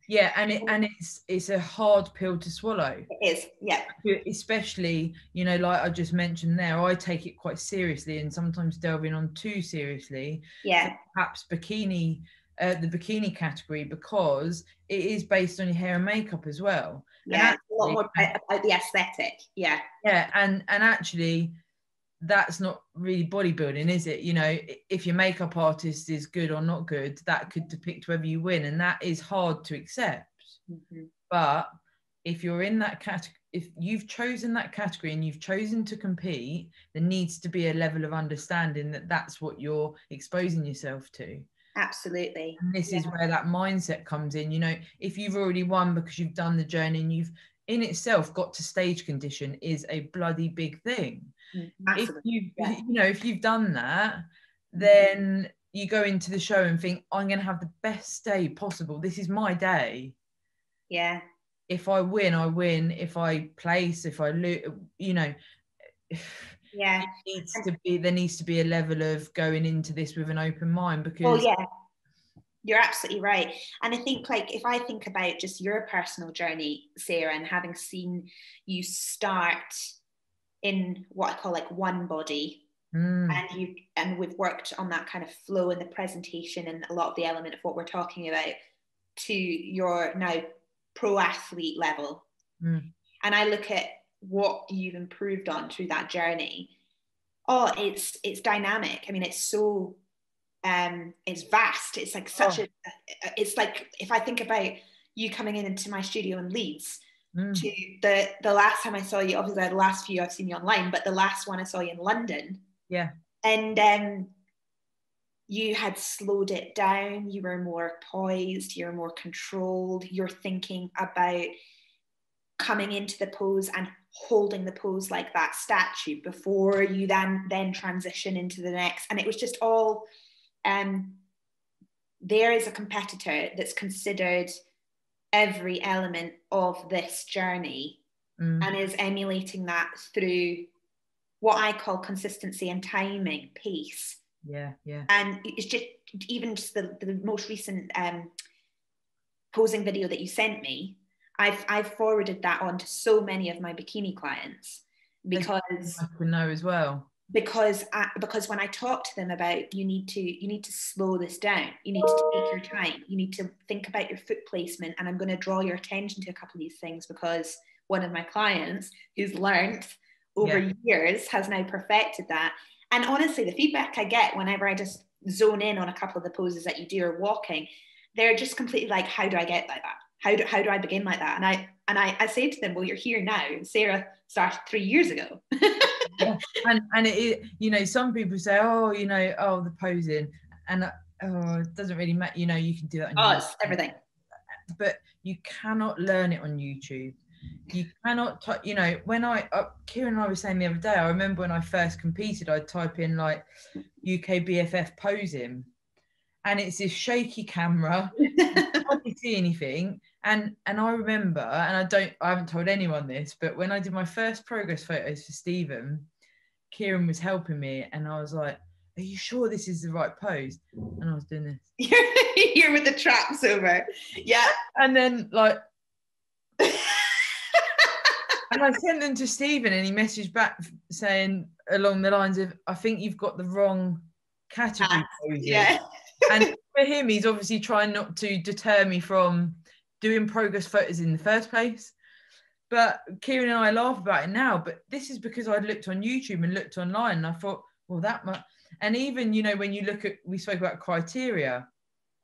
And it's a hard pill to swallow. It is, especially, you know, like I just mentioned there, I take it quite seriously and sometimes delving on too seriously. Perhaps bikini, the bikini category, because it is based on your hair and makeup as well. A lot more about the aesthetic. And actually, that's not really bodybuilding, is it? You know, if your makeup artist is good or not good, that could depict whether you win, and that is hard to accept. But if you're in that category, if you've chosen that category and you've chosen to compete, there needs to be a level of understanding that that's what you're exposing yourself to. Absolutely. And this is where that mindset comes in. You know, if you've already won because you've done the journey and you've in itself got to stage condition is a bloody big thing. If you've done that, then you go into the show and think, I'm going to have the best day possible. This is my day. If I win, I win. If I place, if I lose, you know, there needs to be a level of going into this with an open mind, because you're absolutely right. And I think, like, if I think about just your personal journey, Sarah, and having seen you start in what I call like one body, and we've worked on that kind of flow in the presentation and a lot of the element of what we're talking about, to your now pro athlete level. And I look at what you've improved on through that journey. It's dynamic. I mean, it's so it's vast. It's like it's like, if I think about you coming into my studio in Leeds, to the last time I saw you, obviously the last few I've seen you online, but the last one I saw you in London, and you had slowed it down, you were more poised, you're more controlled, you're thinking about coming into the pose and holding the pose like that statue before you then transition into the next. And it was just all there is a competitor that's considered every element of this journey and is emulating that through what I call consistency and timing, pace. And it's just even just the most recent posing video that you sent me, I've forwarded that on to so many of my bikini clients, because I can know as well. Because when I talk to them about you need to slow this down, you need to take your time, you need to think about your foot placement, and I'm going to draw your attention to a couple of these things, because one of my clients who's learned over years has now perfected that. And honestly, the feedback I get whenever I just zone in on a couple of the poses that you do or walking, they're just completely like, how do I get like that? How do I begin like that? And I say to them, well, you're here now. Sarah started 3 years ago. And it, you know, some people say, oh, you know, the posing, and it doesn't really matter. You know, you can do that on YouTube. It's everything. But you cannot learn it on YouTube. You cannot, you know, when Kieran and I were saying the other day, I remember when I first competed, I'd type in like UK BFF posing, and it's this shaky camera. You can't see anything. And I remember, and I haven't told anyone this, but when I did my first progress photos for Stephen, Kieran was helping me, and I was like, are you sure this is the right pose? And I was doing this. You're with the traps over. Yeah. And then like, and I sent them to Stephen, and he messaged back saying along the lines of, I think you've got the wrong category poses. Yeah. And for him, he's obviously trying not to deter me from doing progress photos in the first place. But Kieran and I laugh about it now, but this is because I'd looked on YouTube and looked online, and I thought, well, that much. And even, you know, when you look at, we spoke about criteria,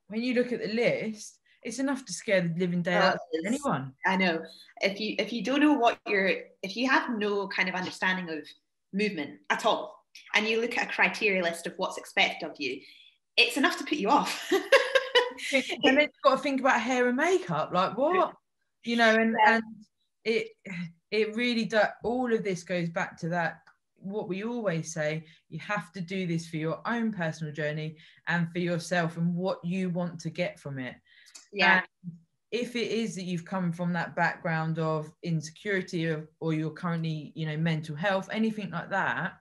when you look at the list, it's enough to scare the living daylights out of anyone. I know. If you don't know if you have no kind of understanding of movement at all, and you look at a criteria list of what's expected of you, it's enough to put you off. And then you've got to think about hair and makeup, like what? You know, and it really does. All of this goes back to that, what we always say, you have to do this for your own personal journey and for yourself and what you want to get from it. Yeah. And if it is that you've come from that background of insecurity or you're currently, you know, mental health, anything like that,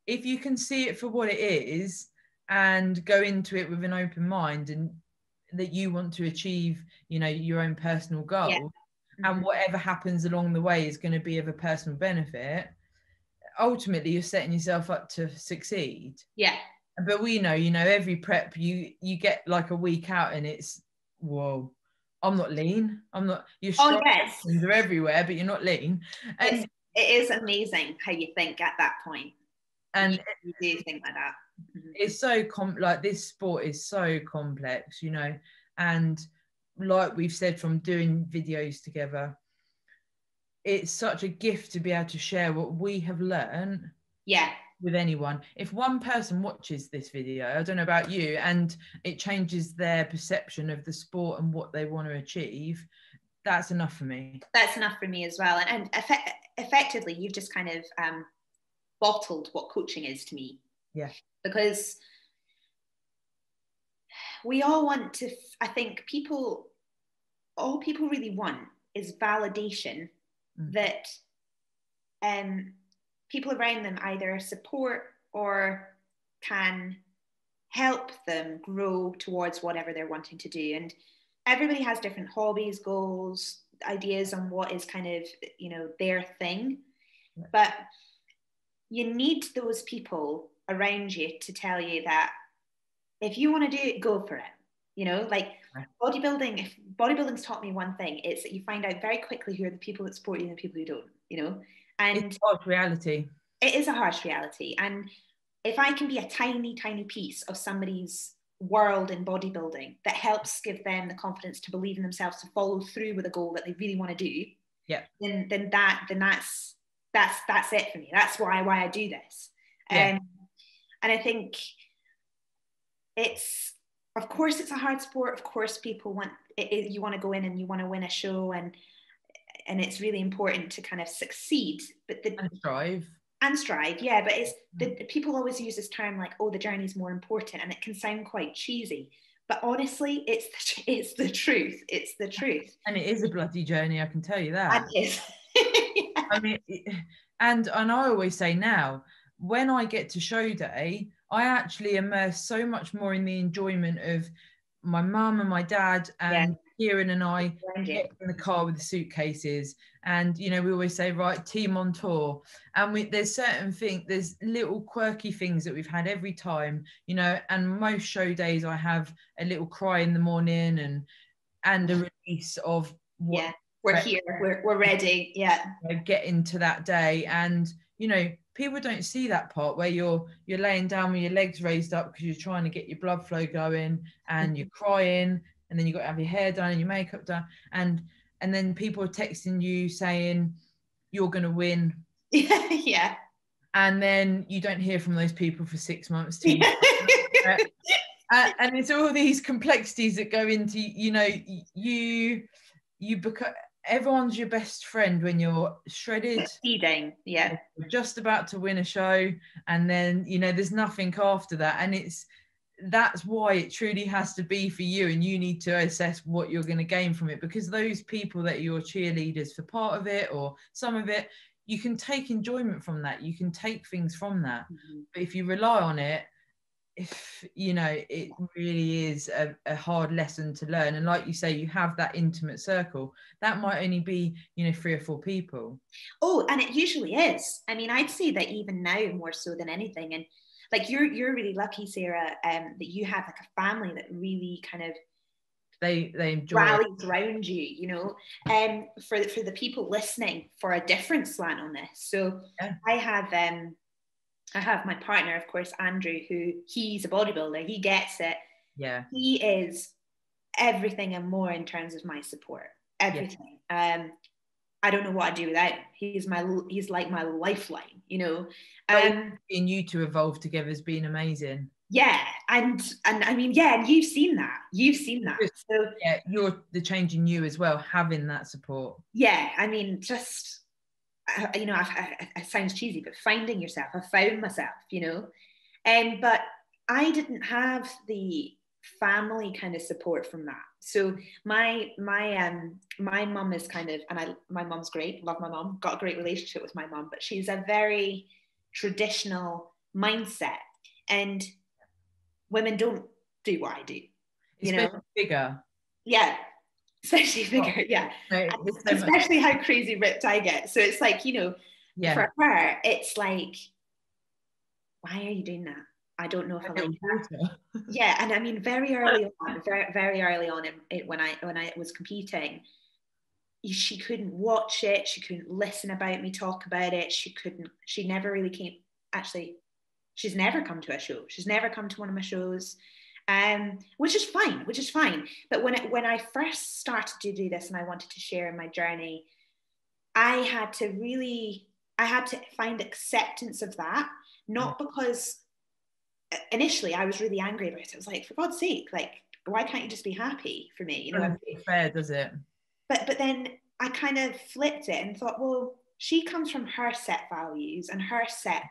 if you can see it for what it is and go into it with an open mind, and that you want to achieve, you know, your own personal goal, yeah. And whatever happens along the way is going to be of a personal benefit, ultimately you're setting yourself up to succeed. Yeah. But we know, you know, every prep you get like a week out and it's, whoa, I'm not lean. I'm not, you're strong. Yes. They're everywhere, but you're not lean. And it is amazing how you think at that point. And you do think like that. It's so like this sport is so complex, you know, and like we've said from doing videos together, it's such a gift to be able to share what we have learned with anyone. If one person watches this video, I don't know about you, and it changes their perception of the sport and what they want to achieve, that's enough for me. That's enough for me as well. And effectively, you've just kind of bottled what coaching is to me. Yeah. Because we all want to, I think all people really want is validation that people around them either support or can help them grow towards whatever they're wanting to do. And everybody has different hobbies, goals, ideas on what is kind of, you know, their thing. Yeah. But you need those people around you to tell you that if you want to do it, go for it. You know, like bodybuilding, if bodybuilding's taught me one thing, it's that you find out very quickly who are the people that support you and the people who don't, you know. And it's a harsh reality. It is a harsh reality. And if I can be a tiny, tiny piece of somebody's world in bodybuilding that helps give them the confidence to believe in themselves, to follow through with a goal that they really want to do, then that's it for me. That's why I do this. And I think it's, of course, it's a hard sport. Of course, people want it, you want to go in and you want to win a show, and it's really important to kind of succeed. But and strive, yeah. But it's people always use this term like, oh, the journey's more important, and it can sound quite cheesy. But honestly, it's the truth. It's the truth. And it is a bloody journey, I can tell you that. It is. Yeah. I mean, and I always say now, when I get to show day, I actually immerse so much more in the enjoyment of my mum and my dad and Kieran and I get in the car with the suitcases. And, you know, we always say, right, team on tour. And there's certain things, there's little quirky things that we've had every time, you know, and most show days I have a little cry in the morning and a release of what we're here, we're ready. Get into that day. And, you know, people don't see that part where you're laying down with your legs raised up because you're trying to get your blood flow going and you're crying, and then you've got to have your hair done and your makeup done, and then people are texting you saying you're going to win. Yeah. And then you don't hear from those people for 6 months too. And it's all these complexities that go into, you know, you become, everyone's your best friend when you're shredded, succeeding, you're just about to win a show, and then, you know, there's nothing after that. And that's why it truly has to be for you, and you need to assess what you're going to gain from it, because those people that are your cheerleaders for part of it or some of it, you can take enjoyment from that, you can take things from that. Mm-hmm. But if you rely on it, if you know, it really is a hard lesson to learn. And like you say, you have that intimate circle that might only be, you know, 3 or 4 people. Oh, and it usually is. I mean, I'd say that even now more so than anything. And like you're really lucky, Sarah, that you have like a family that really kind of they enjoy rallies around you, you know. For the people listening, for a different slant on this. So yeah. I have my partner, of course, Andrew, who he's a bodybuilder. He gets it. Yeah. He is everything and more in terms of my support. Everything. Yeah. I don't know what I'd do without him. He's like my lifeline, you know. And you two evolve together has been amazing. Yeah, and I mean, yeah, and you've seen that. So yeah, you're the change in you as well, having that support. Yeah, I mean, just you know, it sounds cheesy, but finding yourself. I found myself, you know, but I didn't have the family kind of support from that. So my mum is kind of, and my mum's great, love my mum, got a great relationship with my mum, but she's a very traditional mindset, and women don't do what I do, you know. Bigger. Yeah, especially bigger. Yeah, especially how crazy ripped I get. So it's like, you know, for her, it's like, why are you doing that? I don't know if I like that. Yeah, and I mean, very early on, very early on, when I was competing, she couldn't watch it. She couldn't listen about me talk about it. She never really came. Actually, she's never come to a show. She's never come to one of my shows. Which is fine. But when I first started to do this and I wanted to share my journey, I had to find acceptance of that. Not because initially I was really angry about it. I was like, for God's sake, like, why can't you just be happy for me? You know, it doesn't feel fair, does it? But then I kind of flipped it and thought, well, she comes from her set values and her set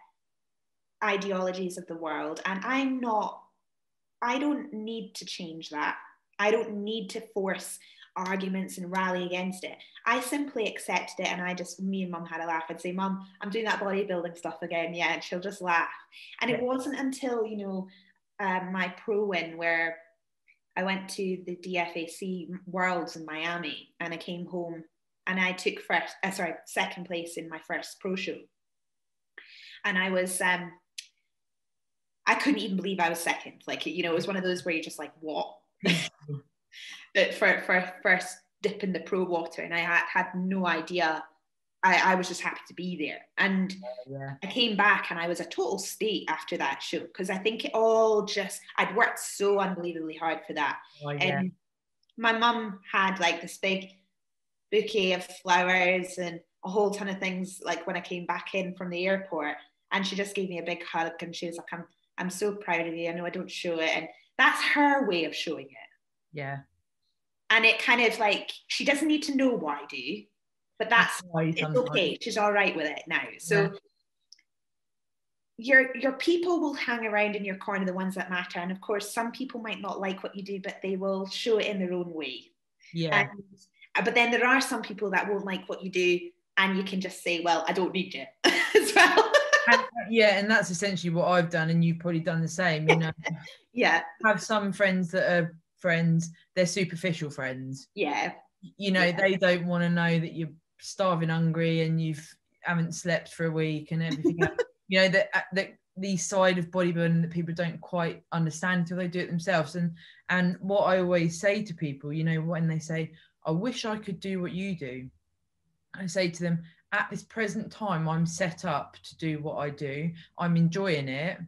ideologies of the world, and I don't need to change that. I don't need to force arguments and rally against it. I simply accepted it, and me and Mum had a laugh. I'd say, Mum, I'm doing that bodybuilding stuff again. Yeah, and she'll just laugh. And it wasn't until, you know, my pro win, where I went to the DFAC Worlds in Miami, and I came home and I took second place in my first pro show. And I was I couldn't even believe I was second. Like, you know, it was one of those where you're just like, what? That for first dip in the pro water, and I had no idea. I was just happy to be there. And I came back and I was a total state after that show, because I think it all I'd worked so unbelievably hard for that. And my mum had like this big bouquet of flowers and a whole ton of things, like when I came back in from the airport, and she just gave me a big hug and she was like, I'm so proud of you. I know I don't show it. And that's her way of showing it. Yeah. And it kind of like, she doesn't need to know what I do, but it's okay. She's all right with it now. So your people will hang around in your corner, the ones that matter. And of course, some people might not like what you do, but they will show it in their own way. Yeah. But then there are some people that won't like what you do, and you can just say, well, I don't need you as well. And that's essentially what I've done, and you've probably done the same, you know. Yeah. I have some friends that are friends, they're superficial friends. Yeah. You know, they don't want to know that you're starving hungry and you haven't slept for a week and everything else. You know, that the side of bodybuilding that people don't quite understand until they do it themselves. And what I always say to people, you know, when they say, I wish I could do what you do, I say to them, at this present time, I'm set up to do what I do. I'm enjoying it,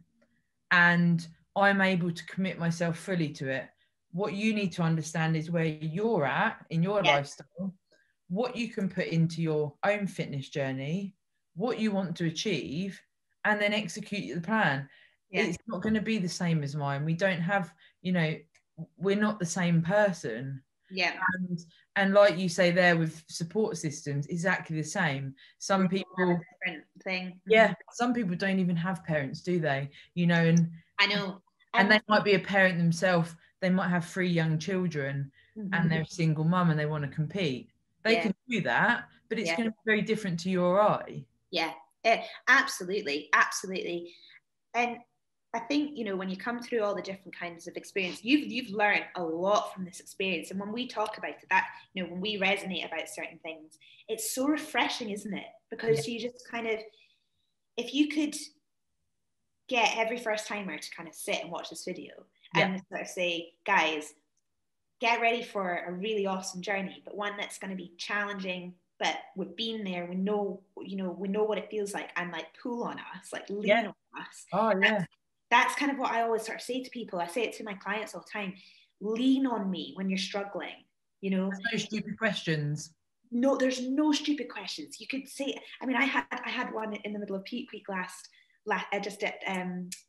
and I'm able to commit myself fully to it. What you need to understand is where you're at in your lifestyle, what you can put into your own fitness journey, what you want to achieve, and then execute the plan. It's not going to be the same as mine. We don't have, you know, we're not the same person. Yeah. And like you say there with support systems, exactly the same. Some people different thing. Yeah, some people don't even have parents, do they? You know, and I know. And they might be a parent themselves. They might have 3 young children, and they're a single mum and they want to compete. They can do that, but it's going to be very different to your eye. Yeah, absolutely, absolutely. And I think, you know, when you come through all the different kinds of experience, you've learned a lot from this experience. And when we talk about it, that, you know, when we resonate about certain things, it's so refreshing, isn't it? Because you just kind of, if you could get every first timer to kind of sit and watch this video and sort of say, guys, get ready for a really awesome journey, but one that's going to be challenging. But we've been there. We know, you know, we know what it feels like, and like pull on us, like lean on us. Oh yeah. That's kind of what I always sort of say to people. I say it to my clients all the time. Lean on me when you're struggling. You know, there's no stupid questions. No, there's no stupid questions. You could say. I mean, I had one in the middle of peak week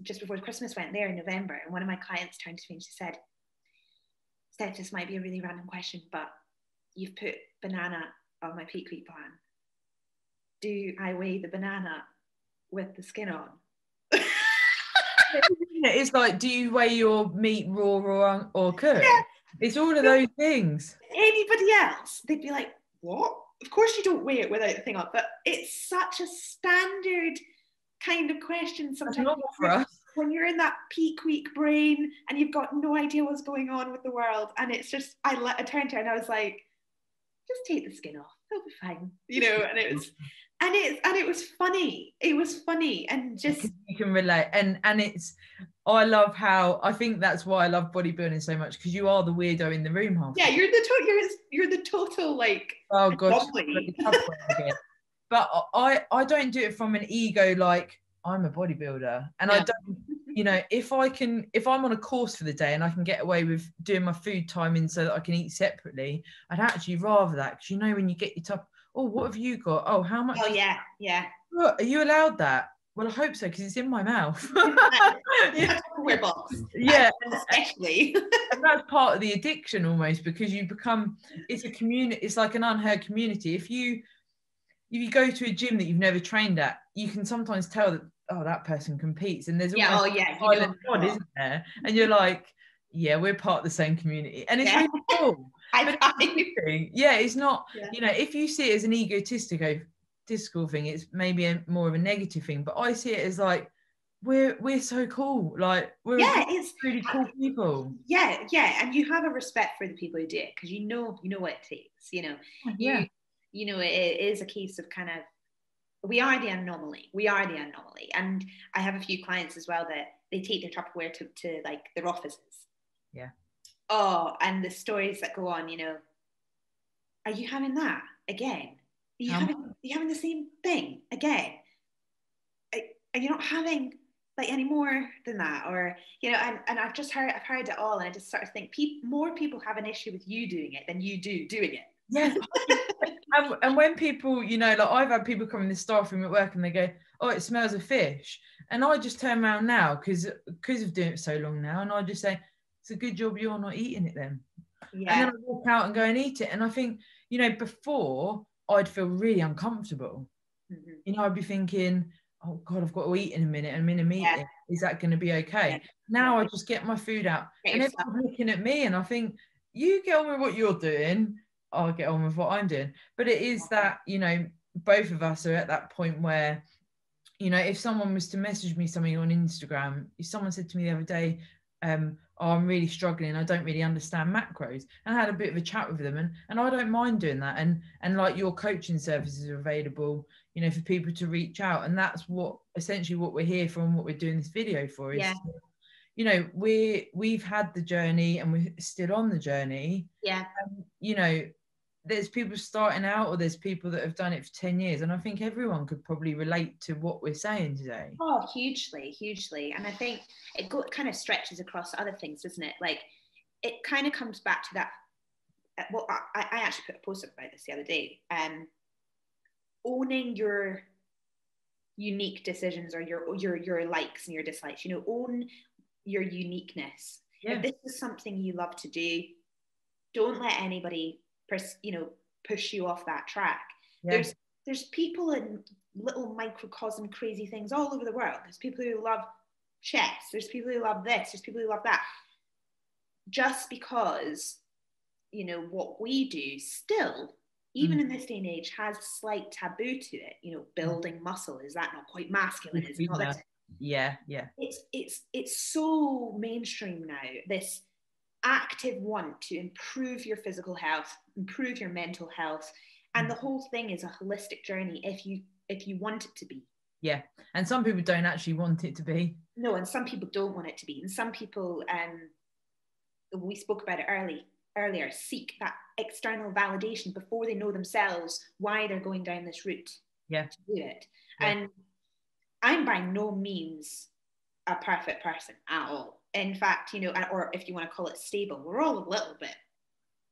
just before Christmas went there in November, and one of my clients turned to me and she said, "Steph, this might be a really random question, but you've put banana on my peak week plan. Do I weigh the banana with the skin on?" It's like, do you weigh your meat raw or cooked? Yeah. It's all of those things. Anybody else, they'd be like, what? Of course you don't weigh it without the thing on. But it's such a standard kind of question sometimes for us. When you're in that peak week brain and you've got no idea what's going on with the world. And it's just, I turned to her and I was like, just take the skin off. It'll be fine. You know, and it was funny. It was funny, and just you can relate. And it's, I love how, I think that's why I love bodybuilding so much, because you are the weirdo in the room half. Yeah, you're the total like, oh god. But I don't do it from an ego like I'm a bodybuilder, and I don't, you know, if I'm on a course for the day and I can get away with doing my food timing so that I can eat separately, I'd actually rather that, because you know, when you get your top, oh, what have you got? Oh, how much? Oh yeah. Are you allowed that? Well, I hope so, because it's in my mouth. Yeah. Tupperware box. Yeah, especially. And that's part of the addiction almost, because you become, it's a community, it's like an unheard community. If you go to a gym that you've never trained at, you can sometimes tell that, oh, that person competes, and there's almost God, isn't there? And you're like, yeah, we're part of the same community, and it's really cool. It's not, you know, if you see it as an egotistical thing, it's maybe more of a negative thing, but I see it as like, we're so cool, like it's really cool people. Yeah, and you have a respect for the people who do it, because you know what it takes, you know. You know, it is a case of kind of, we are the anomaly, and I have a few clients as well that they take their Tupperware to like their offices. And the stories that go on, you know, are you having that again? Are you having the same thing again? Are you not having like any more than that? Or, you know, and I've heard it all, and I just sort of think more people have an issue with you doing it than you do doing it. Yeah. And when people, you know, like I've had people come in the staff room at work and they go, oh, it smells of fish. And I just turn around now, because of doing it so long now, and I just say, it's a good job you're not eating it then. And then I walk out and go and eat it. And I think, you know, before I'd feel really uncomfortable. You know, I'd be thinking, oh God, I've got to eat in a minute. I'm in a meeting. Is that going to be okay? Now I just get my food out, and everyone's looking at me, and I think, you get on with what you're doing, I'll get on with what I'm doing. But it is that, you know, both of us are at that point where, you know, if someone was to message me something on Instagram, if someone said to me the other day, oh, I'm really struggling, I don't really understand macros, and I had a bit of a chat with them, and I don't mind doing that, and like your coaching services are available, you know, for people to reach out, and that's what essentially what we're here for, and what we're doing this video for is, you know, we've had the journey and we're still on the journey. You know, there's people starting out, or there's people that have done it for 10 years. And I think everyone could probably relate to what we're saying today. Oh, hugely. And I think it kind of stretches across other things, doesn't it? Like, it kind of comes back to that. Well, I actually put a post up about this the other day. Owning your unique decisions, or your likes and your dislikes, you know, own your uniqueness. If this is something you love to do, don't let anybody push you off that track. There's people in little microcosm crazy things all over the world. There's people who love chess, there's people who love this, there's people who love that. Just because, you know, what we do still even in this day and age, has a slight taboo to it. You know, building muscle, is that not quite masculine? Is it not this? Yeah. It's so mainstream now, this active want to improve your physical health, improve your mental health, and the whole thing is a holistic journey if you want it to be. Yeah, and some people don't actually want it to be. No, and some people don't want it to be, and some people, we spoke about it earlier, seek that external validation before they know themselves why they're going down this route. Yeah, to do it. Yeah. And I'm by no means a perfect person at all. In fact, you know, or if you want to call it stable, we're all a little bit.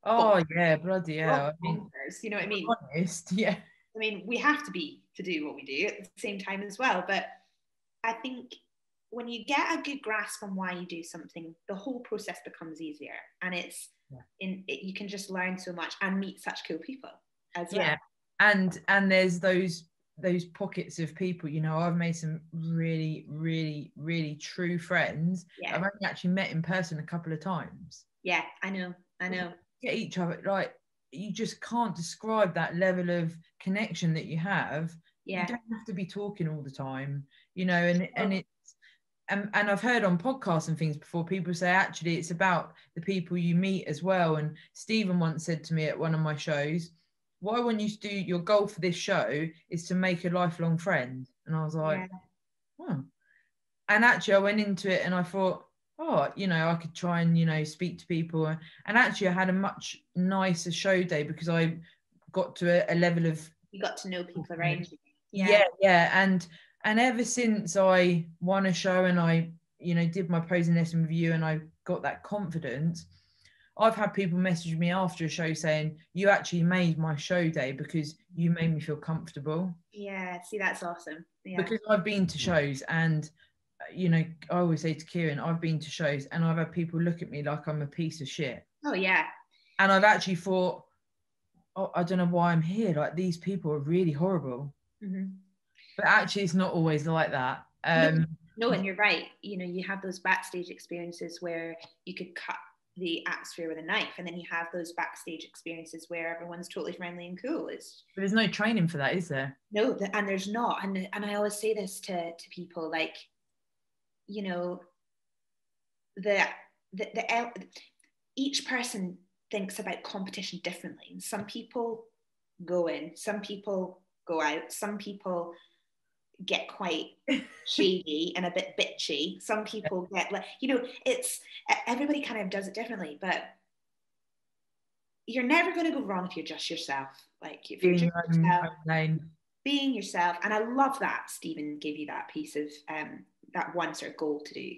Oh yeah, bloody hell. I mean, you know what I mean? Honest, yeah. I mean, we have to be to do what we do at the same time as well. But I think when you get a good grasp on why you do something, the whole process becomes easier, and you can just learn so much and meet such cool people as well. Yeah, and there's those pockets of people, you know, I've made some really, really, really true friends. Yeah. I've only actually met in person a couple of times. Yeah, I know. Get each other, like, you just can't describe that level of connection that you have. Yeah. You don't have to be talking all the time, you know, and I've heard on podcasts and things before, people say actually it's about the people you meet as well. And Stephen once said to me at one of my shows, what I want you to do, your goal for this show is to make a lifelong friend. And I was like, oh. And actually I went into it and I thought, oh, you know, I could try and, you know, speak to people. And actually I had a much nicer show day because I got to a level of... You got to know people around you. Yeah. And ever since I won a show and I, you know, did my posing lesson review and I got that confidence, I've had people message me after a show saying, you actually made my show day because you made me feel comfortable. Yeah, see, that's awesome. Yeah. Because I've been to shows and, you know, I always say to Kieran, I've been to shows and I've had people look at me like I'm a piece of shit. Oh, yeah. And I've actually thought, oh, I don't know why I'm here. Like, these people are really horrible. Mm-hmm. But actually, it's not always like that. No, and you're right. You know, you have those backstage experiences where you could cut the atmosphere with a knife, and then you have those backstage experiences where everyone's totally friendly and cool. But there's no training for that, is there? No, and there's not. And I always say this to people, like, you know, each person thinks about competition differently. And some people go in, some people go out, some people get quite shady and a bit bitchy. Some people get, like, you know, it's everybody kind of does it differently, but you're never going to go wrong if you're just yourself. Like, if you're just yourself, being yourself. And I love that Stephen gave you that piece of that one sort of goal to do.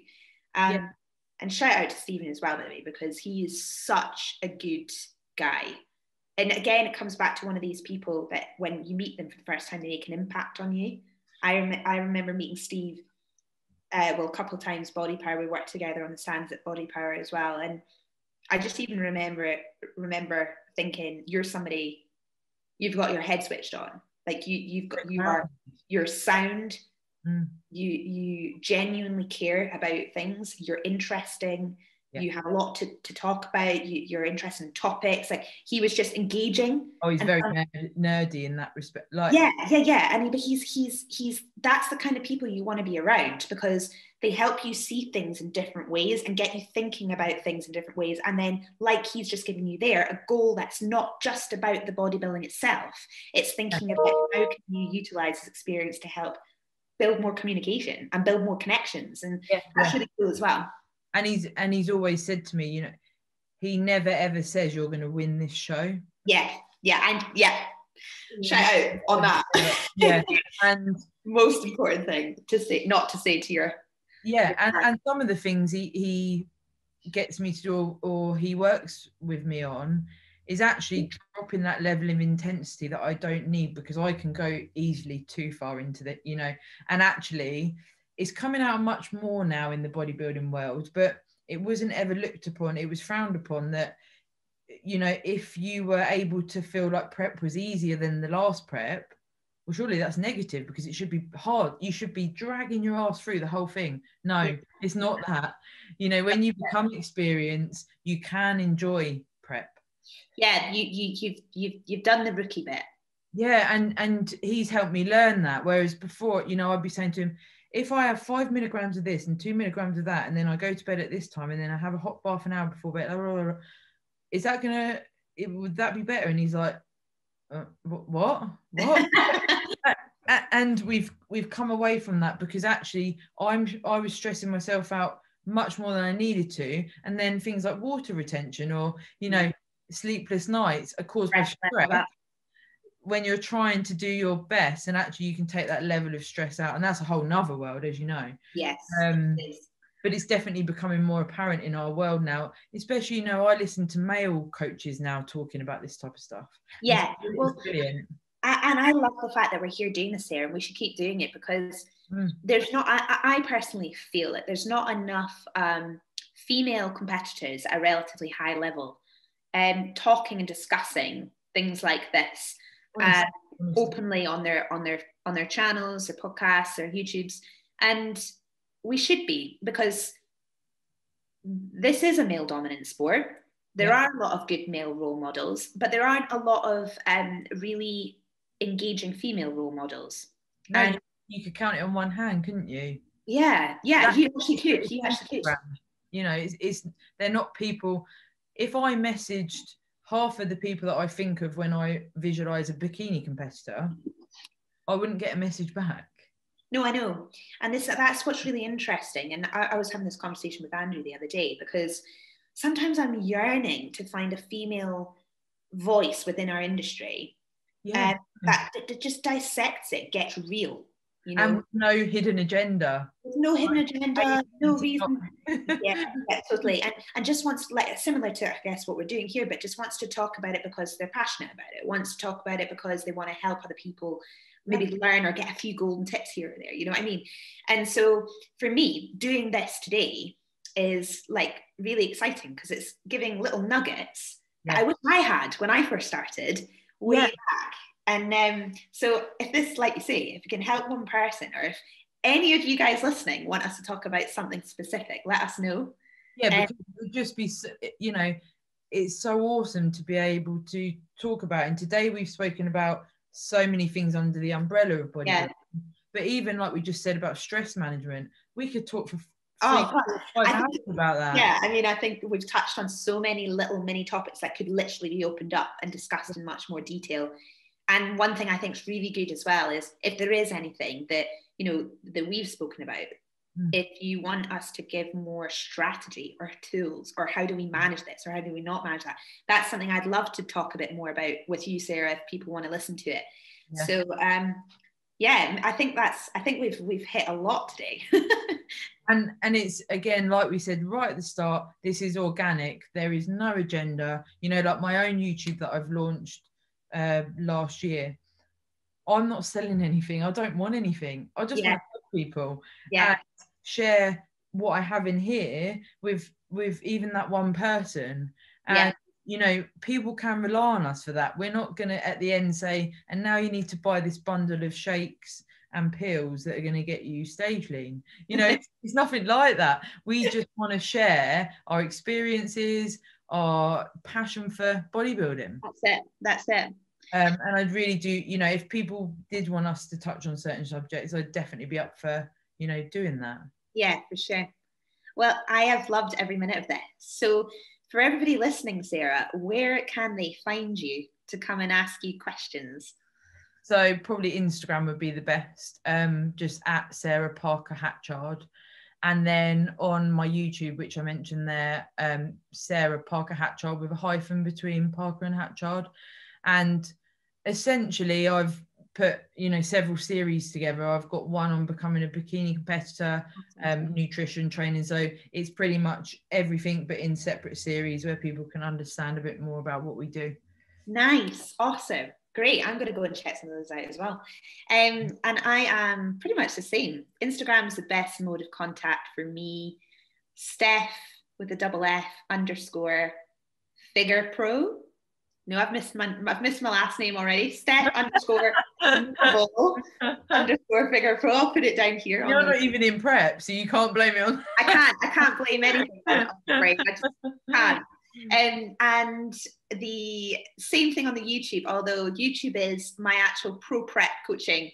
And shout out to Stephen as well, by the way, because he is such a good guy. And again, it comes back to one of these people that when you meet them for the first time, they make an impact on you. I remember meeting Steve, a couple of times, Body Power. We worked together on the stands at Body Power as well. And I just even remember thinking, you're somebody, you've got your head switched on. Like, you're sound. You genuinely care about things. You're interesting. You have a lot to talk about. You're interested in topics. Like, he was just engaging. Oh, he's very nerdy in that respect. Like, yeah. And he's that's the kind of people you want to be around, because they help you see things in different ways and get you thinking about things in different ways. And then, like he's just given you there, a goal that's not just about the bodybuilding itself. It's thinking about how can you utilize this experience to help build more communication and build more connections. And that's really cool as well. And he's always said to me, you know, he never ever says you're going to win this show. Shout out on that. And most important thing to say, not to say to your and some of the things he gets me to do, or he works with me on, is actually dropping that level of intensity that I don't need, because I can go easily too far into the, you know. And actually it's coming out much more now in the bodybuilding world, but it wasn't ever looked upon. It was frowned upon that, you know, if you were able to feel like prep was easier than the last prep, well, surely that's negative, because it should be hard. You should be dragging your ass through the whole thing. No, it's not that. You know, when you become experienced, you can enjoy prep. Yeah, you've done the rookie bit. Yeah, and he's helped me learn that. Whereas before, you know, I'd be saying to him, if I have 5 milligrams of this and 2 milligrams of that, and then I go to bed at this time, and then I have a hot bath an hour before bed, blah, blah, blah, is that would that be better? And he's like, what? And we've come away from that, because actually I was stressing myself out much more than I needed to, and then things like water retention, or, you know, sleepless nights are caused by stress when you're trying to do your best, and actually you can take that level of stress out, and that's a whole nother world, as you know. Yes. But it's definitely becoming more apparent in our world now, especially, you know, I listen to male coaches now talking about this type of stuff. Yeah, well, brilliant. And I love the fact that we're here doing this, Sarah, and we should keep doing it, because there's not, I personally feel that there's not enough female competitors at a relatively high level talking and discussing things like this openly on their channels, their podcasts, their YouTubes. And we should be, because this is a male dominant sport. There are a lot of good male role models, but there aren't a lot of really engaging female role models. No, and you could count it on one hand, couldn't you? Yeah, you actually could. You know, they're not people. If I messaged half of the people that I think of when I visualize a bikini competitor, I wouldn't get a message back. No, I know. And that's what's really interesting. And I was having this conversation with Andrew the other day, because sometimes I'm yearning to find a female voice within our industry that just dissects it, gets real. You know? And no hidden agenda. There's no hidden agenda, no reason. Yeah, totally. And just wants, like, similar to, I guess, what we're doing here, but just wants to talk about it because they're passionate about it, wants to talk about it because they want to help other people maybe learn or get a few golden tips here or there, you know what I mean? And so for me, doing this today is like really exciting, because it's giving little nuggets that I wish I had when I first started way back. And so if this, like you say, if it can help one person, or if any of you guys listening want us to talk about something specific, let us know. Yeah, because it would just be, you know, it's so awesome to be able to talk about. And today we've spoken about so many things under the umbrella of bodybuilding. But even like we just said about stress management, we could talk for 5 hours about that. Yeah, I mean, I think we've touched on so many little mini topics that could literally be opened up and discussed in much more detail. And one thing I think is really good as well is, if there is anything that, you know, that we've spoken about, if you want us to give more strategy or tools, or how do we manage this, or how do we not manage that, that's something I'd love to talk a bit more about with you, Sarah, if people want to listen to it. So I think we've hit a lot today. and it's, again, like we said right at the start, this is organic. There is no agenda. You know, like my own YouTube that I've launched last year, I'm not selling anything. I don't want anything. I just want to help people and share what I have in here with even that one person. And you know, people can rely on us for that. We're not going to at the end say, and now you need to buy this bundle of shakes and pills that are going to get you stage lean. You know, it's nothing like that. We just want to share our experiences, our passion for bodybuilding. That's it. And I'd really do, you know, if people did want us to touch on certain subjects, I'd definitely be up for, you know, doing that. Yeah, for sure. Well, I have loved every minute of this. So for everybody listening, Sarah, where can they find you to come and ask you questions? So probably Instagram would be the best, just at Sarah Parker Hatchard. And then on my YouTube, which I mentioned there, Sarah Parker Hatchard with a hyphen between Parker and Hatchard. And essentially I've put, you know, several series together. I've got one on becoming a bikini competitor, nutrition training. So it's pretty much everything, but in separate series where people can understand a bit more about what we do. Nice. Awesome. Great. I'm going to go and check some of those out as well. And I am pretty much the same. Instagram is the best mode of contact for me. Steph with a double F _ figure pro. No, I've missed my last name already. Steph __ figure pro. I'll put it down here. You're not even in prep, so you can't blame it on. I can't blame anything. I'm afraid. I just can't. And the same thing on the YouTube, although YouTube is my actual pro prep coaching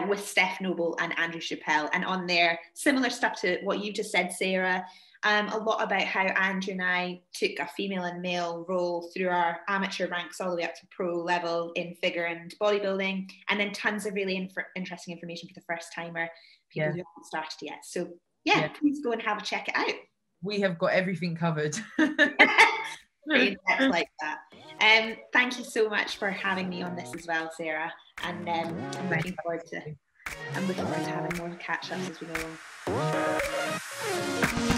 with Steph Noble and Andrew Chappelle. And on there, similar stuff to what you just said, Sarah, a lot about how Andrew and I took a female and male role through our amateur ranks all the way up to pro level in figure and bodybuilding, and then tons of really interesting information for the first timer, people who haven't started yet. So please go and have a check it out. We have got everything covered. Like that. Thank you so much for having me on this as well, Sarah. And I'm looking forward to having more catch-ups as we go along.